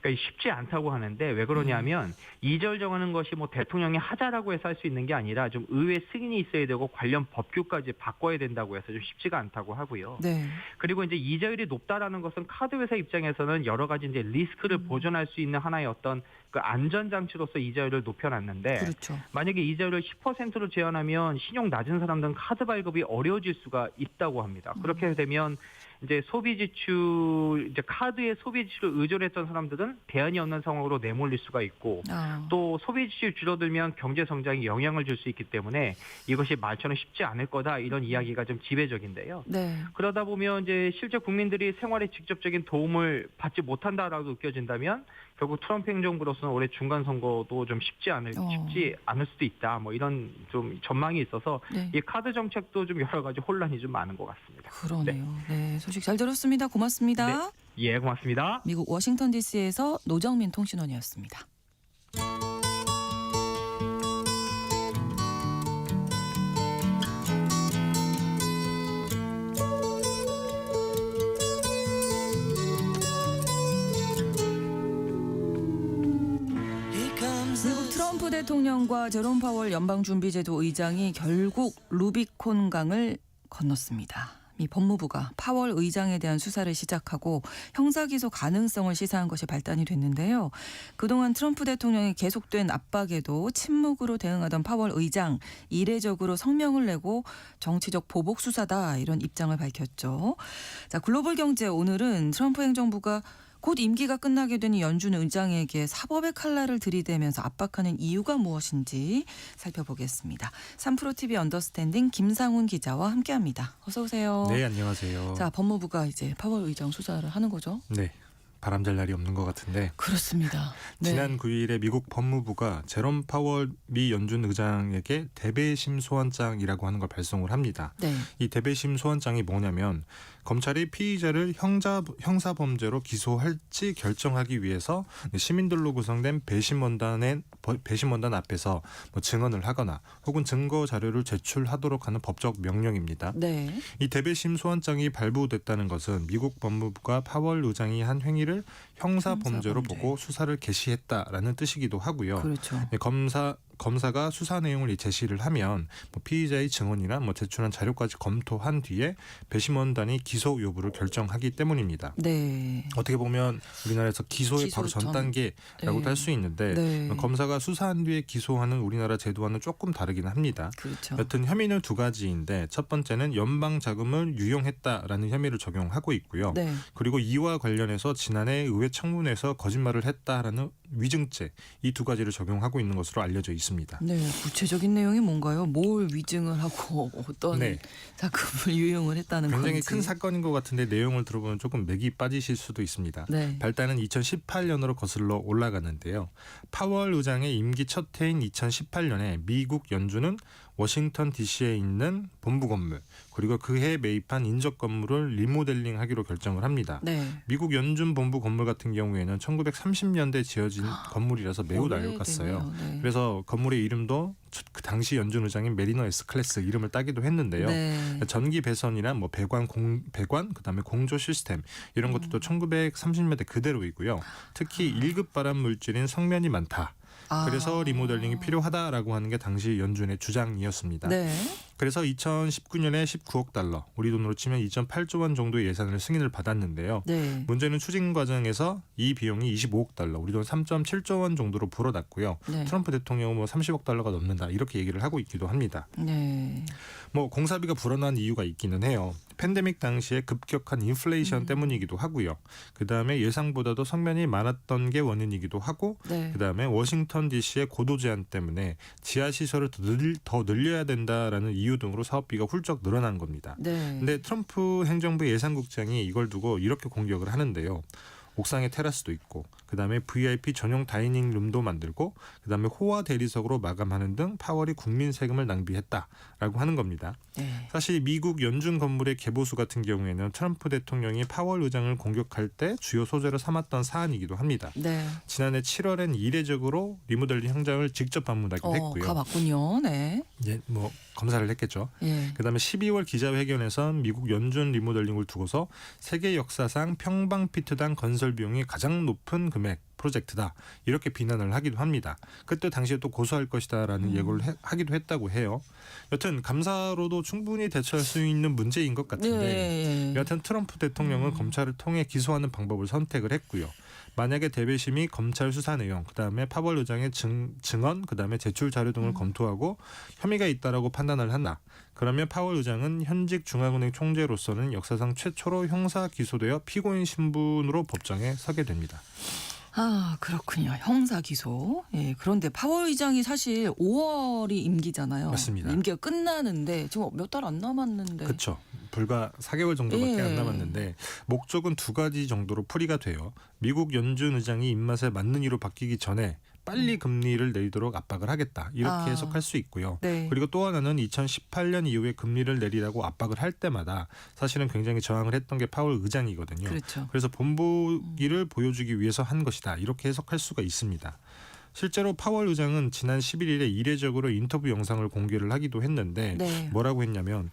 그러니까 쉽지 않다고 하는데 왜 그러냐면 이절 정하는 것이 뭐 대통령이 하자라고 해서 할 수 있는 게 아니라 좀 의회 승인이 있어야 되고 관련 법규까지 바꿔야 된다고 해서 좀 쉽지가 않다고 하고요. 네. 그리고 이제 이자율이 높다라는 것은 카드 회사 입장에서는 여러 가지 이제 리스크를 보존할 수 있는 하나의 어떤 그 안전 장치로서 이자율을 높여놨는데 그렇죠. 만약에 이자율을 10%로 제한하면 신용 낮은 사람들은 카드 발급이 어려워질 수가 있다고 합니다. 그렇게 되면 이제 소비 지출 이제 카드의 소비 지출을 의존 했던 사람들은 대안이 없는 상황으로 내몰릴 수가 있고 또 소비 지출이 줄어들면 경제 성장에 영향을 줄 수 있기 때문에 이것이 말처럼 쉽지 않을 거다 이런 이야기가 좀 지배적인데요. 네. 그러다 보면 이제 실제 국민들이 생활에 직접적인 도움을 받지 못한다라고 느껴진다면 결국 트럼프 행정부로서는 올해 중간 선거도 좀 쉽지 않을 수도 있다. 뭐 이런 좀 전망이 있어서 네. 이 카드 정책도 좀 여러 가지 혼란이 좀 많은 것 같습니다. 그러네요. 네, 소식 잘 들었습니다. 고맙습니다. 네. 예, 고맙습니다. 미국 워싱턴 DC에서 노정민 통신원이었습니다. 미국 트럼프 대통령과 제롬 파월 연방준비제도 의장이 결국 루비콘 강을 건넜습니다. 미 법무부가 파월 의장에 대한 수사를 시작하고 형사기소 가능성을 시사한 것이 발단이 됐는데요. 그동안 트럼프 대통령의 계속된 압박에도 침묵으로 대응하던 파월 의장, 이례적으로 성명을 내고 정치적 보복 수사다 이런 입장을 밝혔죠. 자, 글로벌 경제 오늘은 트럼프 행정부가 곧 임기가 끝나게 된 연준 의장에게 사법의 칼날을 들이대면서 압박하는 이유가 무엇인지 살펴보겠습니다. 3프로TV 언더스탠딩 김상훈 기자와 함께합니다. 어서 오세요. 네, 안녕하세요. 자, 법무부가 이제 파월 의장 수사를 하는 거죠? 네, 바람잘 날이 없는 것 같은데 그렇습니다. 네. 지난 9일에 미국 법무부가 제롬 파월 미 연준 의장에게 대배심 소환장이라고 하는 걸 발송을 합니다. 네. 이 대배심 소환장이 뭐냐면 검찰이 피의자를 형사범죄로 기소할지 결정하기 위해서 시민들로 구성된 배심원단 앞에서 증언을 하거나 혹은 증거 자료를 제출하도록 하는 법적 명령입니다. 네. 이 대배심 소환장이 발부됐다는 것은 미국 법무부가 파월 의장이 한 행위를 형사범죄로 형사범죄. 보고 수사를 개시했다라는 뜻이기도 하고요. 그렇죠. 검사가 수사 내용을 제시를 하면 피의자의 증언이나 제출한 자료까지 검토한 뒤에 배심원단이 기소 여부를 결정하기 때문입니다. 네. 어떻게 보면 우리나라에서 기소의 바로 기소 전 전. 단계라고도 네. 할 수 있는데 네. 검사가 수사한 뒤에 기소하는 우리나라 제도와는 조금 다르긴 합니다. 그렇죠. 여튼 혐의는 두 가지인데 첫 번째는 연방 자금을 유용했다라는 혐의를 적용하고 있고요. 네. 그리고 이와 관련해서 지난해 의회 청문회에서 거짓말을 했다라는 위증죄 이 두 가지를 적용하고 있는 것으로 알려져 있습니다. 네, 구체적인 내용이 뭔가요? 뭘 위증을 하고 어떤 네. 자금을 유용을 했다는 굉장히 건지. 큰 사건인 것 같은데 내용을 들어보면 조금 맥이 빠지실 수도 있습니다. 네. 발단은 2018년으로 거슬러 올라가는데요. 파월 의장의 임기 첫 해인 2018년에 미국 연준은 워싱턴 DC에 있는 본부 건물 그리고 그해 매입한 인접 건물을 리모델링하기로 결정을 합니다. 네. 미국 연준 본부 건물 같은 경우에는 1930년대 지어진 건물이라서 매우 낡았어요. 네. 그래서 건물의 이름도 그 당시 연준 의장인 메리너 S 클래스 이름을 따기도 했는데요. 네. 전기 배선이나 배관 그다음에 공조 시스템 이런 것들도 1930년대 그대로이고요. 특히 1급 발암 물질인 성면이 많다. 그래서 리모델링이 필요하다라고 하는 게 당시 연준의 주장이었습니다. 네. 그래서 2019년에 19억 달러, 우리 돈으로 치면 2.8조 원 정도의 예산을 승인을 받았는데요. 네. 문제는 추진 과정에서 이 비용이 25억 달러, 우리 돈 3.7조 원 정도로 불어났고요. 네. 트럼프 대통령은 30억 달러가 넘는다 이렇게 얘기를 하고 있기도 합니다. 네. 공사비가 불어난 이유가 있기는 해요. 팬데믹 당시에 급격한 인플레이션 때문이기도 하고요. 그다음에 예상보다도 성면이 많았던 게 원인이기도 하고 네. 그다음에 워싱턴 DC의 고도 제한 때문에 지하 시설을 더 늘려야 된다라는 이유 등으로 사업비가 훌쩍 늘어난 겁니다. 네. 근데 트럼프 행정부 예산국장이 이걸 두고 이렇게 공격을 하는데요. 옥상에 테라스도 있고 그다음에 VIP 전용 다이닝 룸도 만들고 그다음에 호화 대리석으로 마감하는 등 파월이 국민 세금을 낭비했다라고 하는 겁니다. 네. 사실 미국 연준 건물의 개보수 같은 경우에는 트럼프 대통령이 파월 의장을 공격할 때 주요 소재로 삼았던 사안이기도 합니다. 네. 지난해 7월엔 이례적으로 리모델링 현장을 직접 방문하기도 했고요. 가봤군요. 네. 예, 검사를 했겠죠. 예. 그다음에 12월 기자회견에선 미국 연준 리모델링을 두고서 세계 역사상 평방피트당 건설 비용이 가장 높은 금액 프로젝트다 이렇게 비난을 하기도 합니다. 그때 당시에 또 고소할 것이다라는 예고를 하기도 했다고 해요. 여튼 감사로도 충분히 대처할 수 있는 문제인 것 같은데 여하튼 트럼프 대통령은 검찰을 통해 기소하는 방법을 선택을 했고요. 만약에 대배심이 검찰 수사 내용, 그다음에 파월 의장의 증언, 그다음에 제출 자료 등을 검토하고 혐의가 있다라고 판단을 한다. 그러면 파월 의장은 현직 중앙은행 총재로서는 역사상 최초로 형사 기소되어 피고인 신분으로 법정에 서게 됩니다. 아, 그렇군요. 형사 기소. 예, 그런데 파월 의장이 사실 5월이 임기잖아요. 맞습니다. 임기가 끝나는데 지금 몇 달 안 남았는데. 그렇죠. 불과 4개월 정도밖에 예. 안 남았는데 목적은 두 가지 정도로 풀이가 돼요. 미국 연준 의장이 입맛에 맞는 이로 바뀌기 전에 빨리 금리를 내리도록 압박을 하겠다. 이렇게 해석할 수 있고요. 네. 그리고 또 하나는 2018년 이후에 금리를 내리라고 압박을 할 때마다 사실은 굉장히 저항을 했던 게 파월 의장이거든요. 그렇죠. 그래서 본보기를 보여주기 위해서 한 것이다. 이렇게 해석할 수가 있습니다. 실제로 파월 의장은 지난 11일에 이례적으로 인터뷰 영상을 공개를 하기도 했는데 네. 뭐라고 했냐면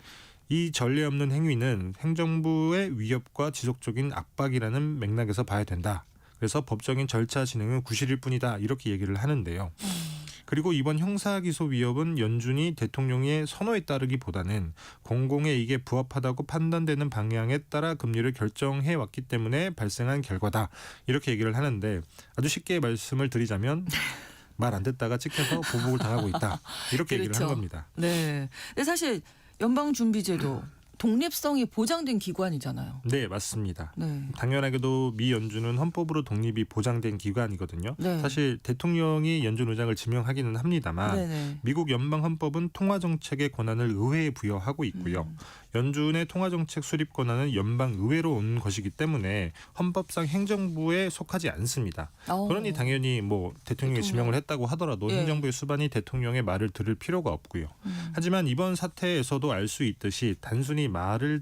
이 전례 없는 행위는 행정부의 위협과 지속적인 압박이라는 맥락에서 봐야 된다. 그래서 법적인 절차 진행은 구실일 뿐이다. 이렇게 얘기를 하는데요. 그리고 이번 형사기소 위협은 연준이 대통령의 선호에 따르기보다는 공공의 이익에 부합하다고 판단되는 방향에 따라 금리를 결정해 왔기 때문에 발생한 결과다. 이렇게 얘기를 하는데 아주 쉽게 말씀을 드리자면 말 안 듣다가 찍혀서 보복을 당하고 있다. 이렇게 얘기를 그렇죠. 한 겁니다. 네. 근데 사실 연방준비제도 독립성이 보장된 기관이잖아요. 네, 맞습니다. 네. 당연하게도 미 연준은 헌법으로 독립이 보장된 기관이거든요. 네. 사실 대통령이 연준 의장을 지명하기는 합니다만 네네. 미국 연방 헌법은 통화 정책의 권한을 의회에 부여하고 있고요. 연준의 통화 정책 수립 권한은 연방 의회로 온 것이기 때문에 헌법상 행정부에 속하지 않습니다. 그러니 당연히 뭐 대통령이 지명을 했다고 하더라도 예. 행정부의 수반이 대통령의 말을 들을 필요가 없고요. 하지만 이번 사태에서도 알 수 있듯이 단순히 말을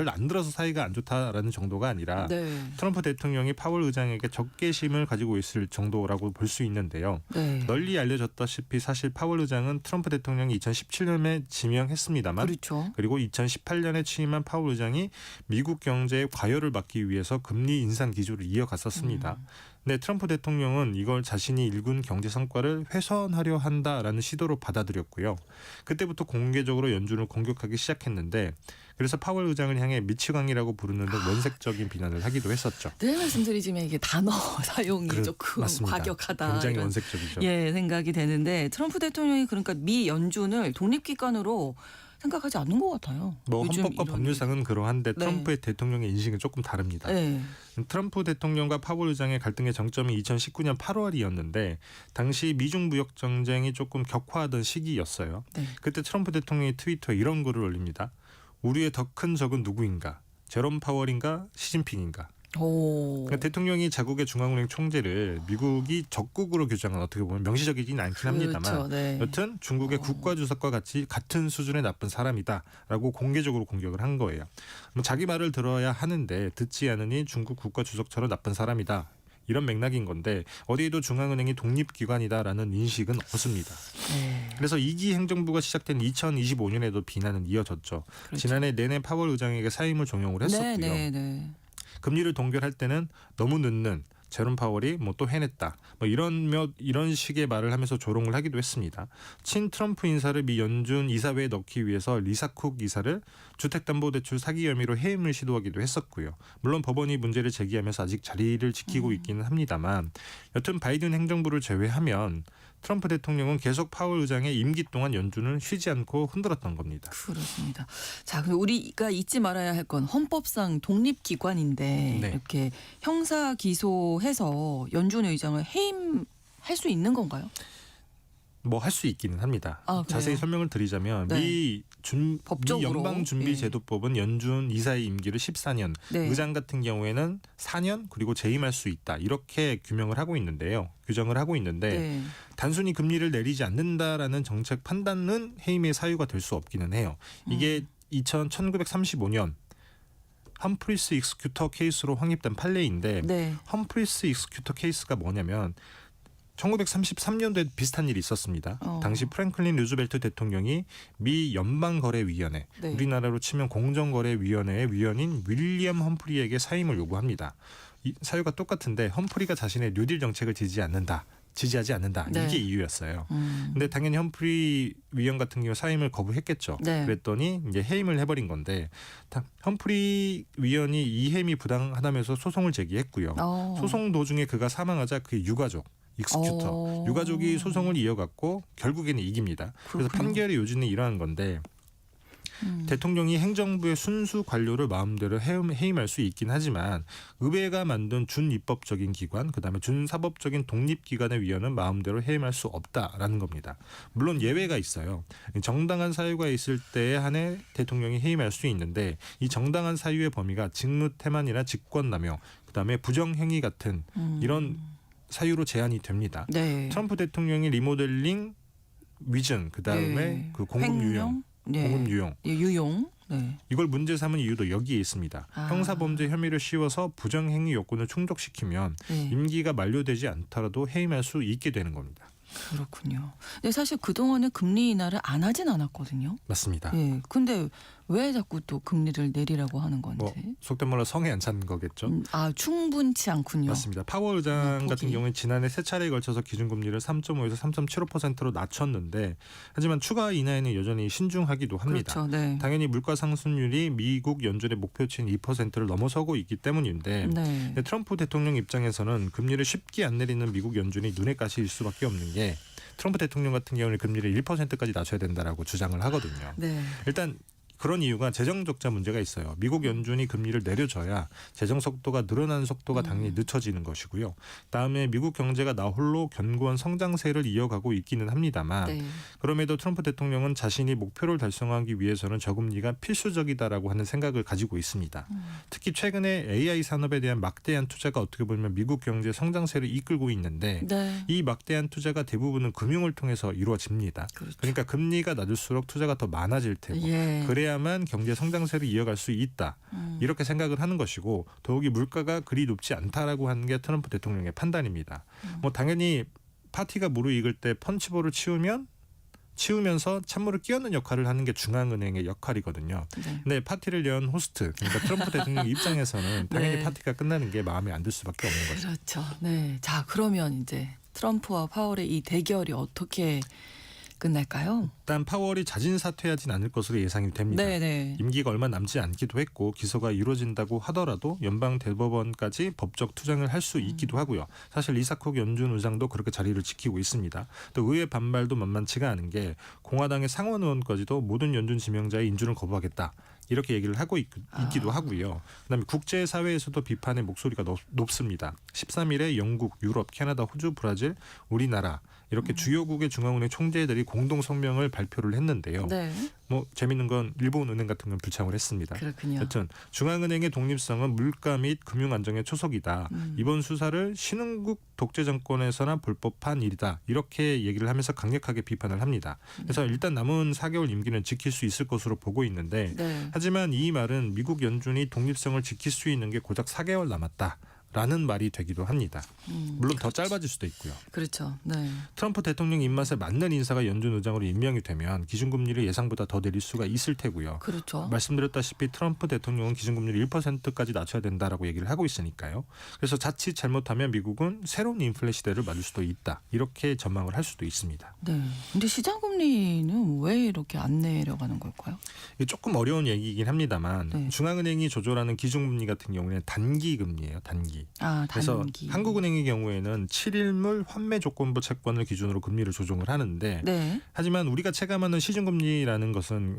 안 들어서 사이가 안 좋다라는 정도가 아니라 네. 트럼프 대통령이 파월 의장에게 적개심을 가지고 있을 정도라고 볼 수 있는데요. 네. 널리 알려졌다시피 사실 파월 의장은 트럼프 대통령이 2017년에 지명했습니다만 그렇죠. 그리고 2018년에 취임한 파월 의장이 미국 경제의 과열을 막기 위해서 금리 인상 기조를 이어갔었습니다. 네, 트럼프 대통령은 이걸 자신이 일군 경제 성과를 훼손하려 한다라는 시도로 받아들였고요. 그때부터 공개적으로 연준을 공격하기 시작했는데 그래서 파월 의장을 향해 미치광이라고 부르는 등 원색적인 비난을 하기도 했었죠. 늘 말씀드리지만 이게 단어 사용이 조금 맞습니다. 과격하다. 굉장히 이런, 원색적이죠. 예, 생각이 되는데 트럼프 대통령이 그러니까 미 연준을 독립기관으로 생각하지 않는 것 같아요. 뭐 요즘 헌법과 이런 법률상은 그러한데 네. 트럼프의 대통령의 인식은 조금 다릅니다. 네. 트럼프 대통령과 파월 의장의 갈등의 정점이 2019년 8월이었는데 당시 미중 무역 전쟁이 조금 격화하던 시기였어요. 네. 그때 트럼프 대통령이 트위터에 이런 글을 올립니다. 우리의 더 큰 적은 누구인가? 제롬 파월인가? 시진핑인가? 오. 그러니까 대통령이 자국의 중앙은행 총재를 미국이 적국으로 규정한 어떻게 보면 명시적이진 않긴 합니다만 그렇죠. 네. 여튼 중국의 국가주석과 같이 같은 수준의 나쁜 사람이다라고 공개적으로 공격을 한 거예요. 뭐 자기 말을 들어야 하는데 듣지 않으니 중국 국가주석처럼 나쁜 사람이다. 이런 맥락인 건데 어디에도 중앙은행이 독립기관이다라는 인식은 없습니다. 네. 그래서 2기 행정부가 시작된 2025년에도 비난은 이어졌죠. 그렇죠. 지난해 내내 파월 의장에게 사임을 종용을 했었고요. 네, 네, 네. 금리를 동결할 때는 너무 늦는 제롬 파월이 뭐 또 해냈다. 뭐 이런 식의 말을 하면서 조롱을 하기도 했습니다. 친 트럼프 인사를 미 연준 이사회에 넣기 위해서 리사 쿡 이사를 주택담보대출 사기 혐의로 해임을 시도하기도 했었고요. 물론 법원이 문제를 제기하면서 아직 자리를 지키고 있기는 합니다만 여튼 바이든 행정부를 제외하면 트럼프 대통령은 계속 파월 의장의 임기 동안 연준을 쉬지 않고 흔들었던 겁니다. 그렇습니다. 자, 그럼 우리가 잊지 말아야 할 건 헌법상 독립기관인데 네. 이렇게 형사 기소해서 연준 의장을 해임할 수 있는 건가요? 뭐 할 수 있기는 합니다. 아, 그래요? 자세히 설명을 드리자면 네. 미 법적으로. 연방준비제도법은 연준 이사의 임기를 14년, 네. 의장 같은 경우에는 4년 그리고 재임할 수 있다. 이렇게 규정을 하고 있는데 네. 단순히 금리를 내리지 않는다라는 정책 판단은 해임의 사유가 될 수 없기는 해요. 이게 1935년 험프리스 익스큐터 케이스로 확립된 판례인데 네. 험프리스 익스큐터 케이스가 뭐냐면 1933년도에 비슷한 일이 있었습니다. 당시 프랭클린 루즈벨트 대통령이 미 연방거래위원회, 네. 우리나라로 치면 공정거래위원회의 위원인 윌리엄 험프리에게 사임을 요구합니다. 이 사유가 똑같은데 험프리가 자신의 뉴딜 정책을 지지하지 않는다. 네. 이게 이유였어요. 근데 당연히 험프리 위원 같은 경우 사임을 거부했겠죠. 네. 그랬더니 이제 해임을 해버린 건데 험프리 위원이 이 해임이 부당하다면서 소송을 제기했고요. 소송 도중에 그가 사망하자 그의 유가족 익스큐터 유가족이 소송을 이어갔고 결국에는 이깁니다. 그래서 그렇군요. 판결의 요지는 이러한 건데 대통령이 행정부의 순수 관료를 마음대로 해임할 수 있긴 하지만 의회가 만든 준입법적인 기관 그다음에 준사법적인 독립기관의 위원은 마음대로 해임할 수 없다라는 겁니다. 물론 예외가 있어요. 정당한 사유가 있을 때에 한해 대통령이 해임할 수 있는데 이 정당한 사유의 범위가 직무태만이나 직권남용 그다음에 부정행위 같은 이런 사유로 제한이 됩니다. 네. 트럼프 대통령이 리모델링 위증 그다음에 네. 그 공급 유용 네. 공급 유용 예, 유용. 네. 이걸 문제 삼은 이유도 여기에 있습니다. 형사범죄 혐의를 씌워서 부정행위 요건을 충족시키면 네. 임기가 만료되지 않더라도 해임할 수 있게 되는 겁니다. 그렇군요. 근데 사실 그동안에 금리 인하를 안 하진 않았거든요. 맞습니다. 예. 근데 왜 자꾸 또 금리를 내리라고 하는 건지. 뭐 속된 말로 성에 안 찬 거겠죠. 충분치 않군요. 맞습니다. 파월 의장 폭이. 같은 경우는 지난해 세 차례에 걸쳐서 기준금리를 3.5에서 3.75%로 낮췄는데 하지만 추가 인하에는 여전히 신중하기도 합니다. 그렇죠. 네. 당연히 물가 상승률이 미국 연준의 목표치인 2%를 넘어서고 있기 때문인데 네. 근데 트럼프 대통령 입장에서는 금리를 쉽게 안 내리는 미국 연준이 눈에 가시일 수밖에 없는 게 트럼프 대통령 같은 경우는 금리를 1%까지 낮춰야 된다라고 주장을 하거든요. 네. 일단 그런 이유가 재정 적자 문제가 있어요. 미국 연준이 금리를 내려줘야 재정 속도가 늘어나는 속도가 당연히 늦춰지는 것이고요. 다음에 미국 경제가 나홀로 견고한 성장세를 이어가고 있기는 합니다만 네. 그럼에도 트럼프 대통령은 자신이 목표를 달성하기 위해서는 저금리가 필수적이다라고 하는 생각을 가지고 있습니다. 특히 최근에 AI 산업에 대한 막대한 투자가 어떻게 보면 미국 경제 성장세를 이끌고 있는데 네. 이 막대한 투자가 대부분은 금융을 통해서 이루어집니다. 그렇죠. 그러니까 금리가 낮을수록 투자가 더 많아질 테고 예. 그래야만 경제 성장세를 이어갈 수 있다. 이렇게 생각을 하는 것이고 더욱이 물가가 그리 높지 않다라고 하는 게 트럼프 대통령의 판단입니다. 뭐 당연히 파티가 무르익을 때 펀치볼을 치우면서 찬물을 끼얹는 역할을 하는 게 중앙은행의 역할이거든요. 네. 근데 파티를 연 호스트 그러니까 트럼프 대통령 입장에서는 당연히 네. 파티가 끝나는 게 마음에 안 들 수밖에 없는 거죠. 그렇죠. 네. 자, 그러면 이제 트럼프와 파월의 이 대결이 어떻게 끝날까요? 일단 파월이 자진 사퇴하진 않을 것으로 예상이 됩니다. 네. 임기가 얼마 남지 않기도 했고 기소가 이루어진다고 하더라도 연방 대법원까지 법적 투쟁을 할 수 있기도 하고요. 사실 리사콕 연준 의장도 그렇게 자리를 지키고 있습니다. 또 의회 반발도 만만치가 않은 게 공화당의 상원 의원까지도 모든 연준 지명자의 인준을 거부하겠다. 이렇게 얘기를 하고 있기도 하고요. 그다음에 국제사회에서도 비판의 목소리가 높습니다. 13일에 영국, 유럽, 캐나다, 호주, 브라질, 우리나라 이렇게 주요국의 중앙은행 총재들이 공동 성명을 발표를 했는데요. 네. 뭐 재밌는 건 일본은행 같은 건 불참을 했습니다. 그렇군요. 여튼 중앙은행의 독립성은 물가 및 금융 안정의 초석이다. 이번 수사를 신흥국 독재 정권에서나 볼 법한 일이다. 이렇게 얘기를 하면서 강력하게 비판을 합니다. 그래서 일단 남은 4개월 임기는 지킬 수 있을 것으로 보고 있는데 네. 하지만 이 말은 미국 연준이 독립성을 지킬 수 있는 게 고작 4개월 남았다. 라는 말이 되기도 합니다. 물론 더 짧아질 수도 있고요. 그렇죠. 네. 트럼프 대통령 입맛에 맞는 인사가 연준 의장으로 임명이 되면 기준금리를 예상보다 더 내릴 수가 있을 테고요. 그렇죠. 말씀드렸다시피 트럼프 대통령은 기준금리를 1%까지 낮춰야 된다라고 얘기를 하고 있으니까요. 그래서 자칫 잘못하면 미국은 새로운 인플레 시대를 맞을 수도 있다. 이렇게 전망을 할 수도 있습니다. 네. 근데 시장 금리는 왜 이렇게 안 내려가는 걸까요? 이게 조금 어려운 얘기이긴 합니다만 네. 중앙은행이 조절하는 기준금리 같은 경우에는 단기 금리예요. 단기. 그래서 단기. 한국은행의 경우에는 7일물 환매 조건부 채권을 기준으로 금리를 조정을 하는데 네. 하지만 우리가 체감하는 시중금리라는 것은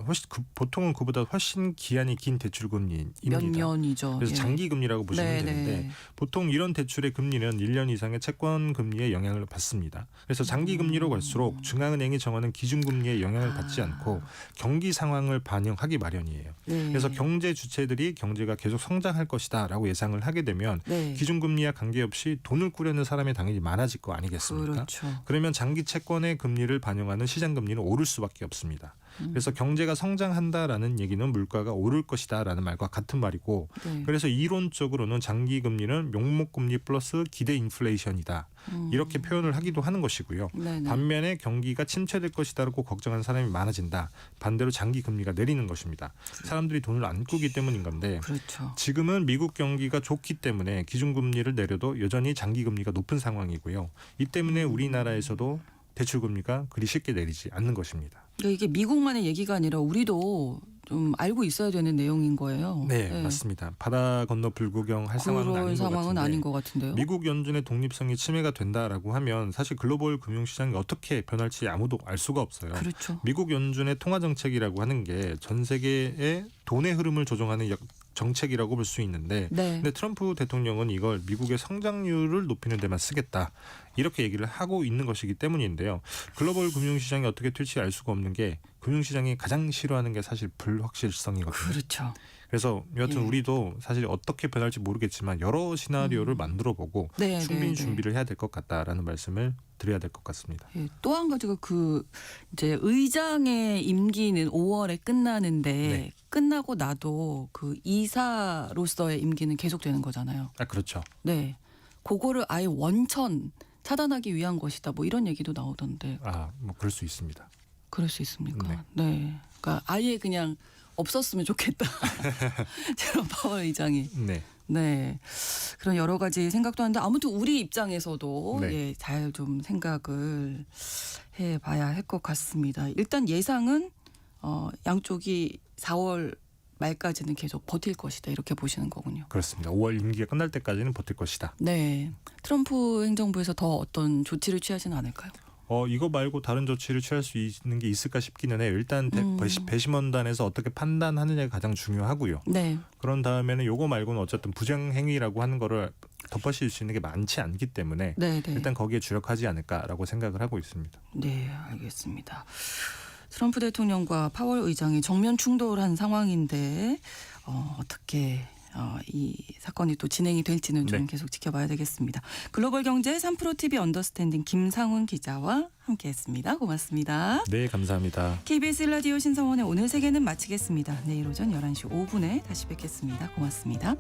보통은 그보다 훨씬 기한이 긴 대출금리입니다. 몇 년이죠. 그래서 예. 장기금리라고 보시면 네, 되는데 네. 보통 이런 대출의 금리는 1년 이상의 채권금리에 영향을 받습니다. 그래서 장기금리로 갈수록 중앙은행이 정하는 기준금리에 영향을 받지 않고 경기 상황을 반영하기 마련이에요. 네. 그래서 경제 주체들이 경제가 계속 성장할 것이다 라고 예상을 하게 되면 네. 기준금리와 관계없이 돈을 꾸려는 사람이 당연히 많아질 거 아니겠습니까? 그렇죠. 그러면 장기 채권의 금리를 반영하는 시장금리는 오를 수밖에 없습니다. 그래서 경제가 성장한다라는 얘기는 물가가 오를 것이다라는 말과 같은 말이고 네. 그래서 이론적으로는 장기 금리는 명목금리 플러스 기대 인플레이션이다. 이렇게 표현을 하기도 하는 것이고요. 네네. 반면에 경기가 침체될 것이다라고 걱정하는 사람이 많아진다. 반대로 장기 금리가 내리는 것입니다. 사람들이 돈을 안 꾸기 때문인 건데 그렇죠. 지금은 미국 경기가 좋기 때문에 기준금리를 내려도 여전히 장기금리가 높은 상황이고요. 이 때문에 우리나라에서도 대출금리가 그리 쉽게 내리지 않는 것입니다. 그러니까 이게 미국만의 얘기가 아니라 우리도 좀 알고 있어야 되는 내용인 거예요. 네, 맞습니다. 바다 건너 불구경 할 상황은 그런 아닌 것 상황은 같은데 아닌 것 같은데요. 미국 연준의 독립성이 침해가 된다라고 하면 사실 글로벌 금융시장이 어떻게 변할지 아무도 알 수가 없어요. 그렇죠. 미국 연준의 통화정책이라고 하는 게 전 세계의 돈의 흐름을 조정하는 정책이라고 볼 수 있는데 네. 근데 트럼프 대통령은 이걸 미국의 성장률을 높이는 데만 쓰겠다. 이렇게 얘기를 하고 있는 것이기 때문인데요. 글로벌 금융시장이 어떻게 될지 알 수가 없는 게 금융시장이 가장 싫어하는 게 사실 불확실성이거든요. 그렇죠. 그래서 여하튼 예. 우리도 사실 어떻게 변할지 모르겠지만 여러 시나리오를 만들어보고 네, 충분히 네, 네. 준비를 해야 될 것 같다라는 말씀을 드려야 될 것 같습니다. 예, 또 한 가지가 그 이제 의장의 임기는 5월에 끝나는데 네. 끝나고 나도 그 이사로서의 임기는 계속되는 거잖아요. 아 그렇죠. 네, 그거를 아예 원천 차단하기 위한 것이다. 뭐 이런 얘기도 나오던데 아 뭐 그럴 수 있습니다. 그럴 수 있습니까? 네. 네, 그러니까 아예 그냥 없었으면 좋겠다. 제롬 파월 의장이. 네. 네, 그런 여러 가지 생각도 하는데 아무튼 우리 입장에서도 네. 예, 잘 좀 생각을 해봐야 할 것 같습니다. 일단 예상은 양쪽이 4월 말까지는 계속 버틸 것이다 이렇게 보시는 거군요. 그렇습니다. 5월 임기가 끝날 때까지는 버틸 것이다. 네, 트럼프 행정부에서 더 어떤 조치를 취하지는 않을까요? 이거 말고 다른 조치를 취할 수 있는 게 있을까 싶기는 해요. 일단 배심원단에서 어떻게 판단하느냐가 가장 중요하고요. 네, 그런 다음에는 요거 말고는 어쨌든 부정행위라고 하는 거를 덮어씌울 수 있는 게 많지 않기 때문에 네, 네. 일단 거기에 주력하지 않을까라고 생각을 하고 있습니다. 네, 알겠습니다. 트럼프 대통령과 파월 의장이 정면 충돌한 상황인데 어떻게 이 사건이 또 진행이 될지는 좀 네. 계속 지켜봐야 되겠습니다. 글로벌 경제 3프로TV 언더스탠딩 김상훈 기자와 함께했습니다. 고맙습니다. 네, 감사합니다. KBS 라디오 신성원의 오늘 세계는 마치겠습니다. 내일 오전 11시 5분에 다시 뵙겠습니다. 고맙습니다.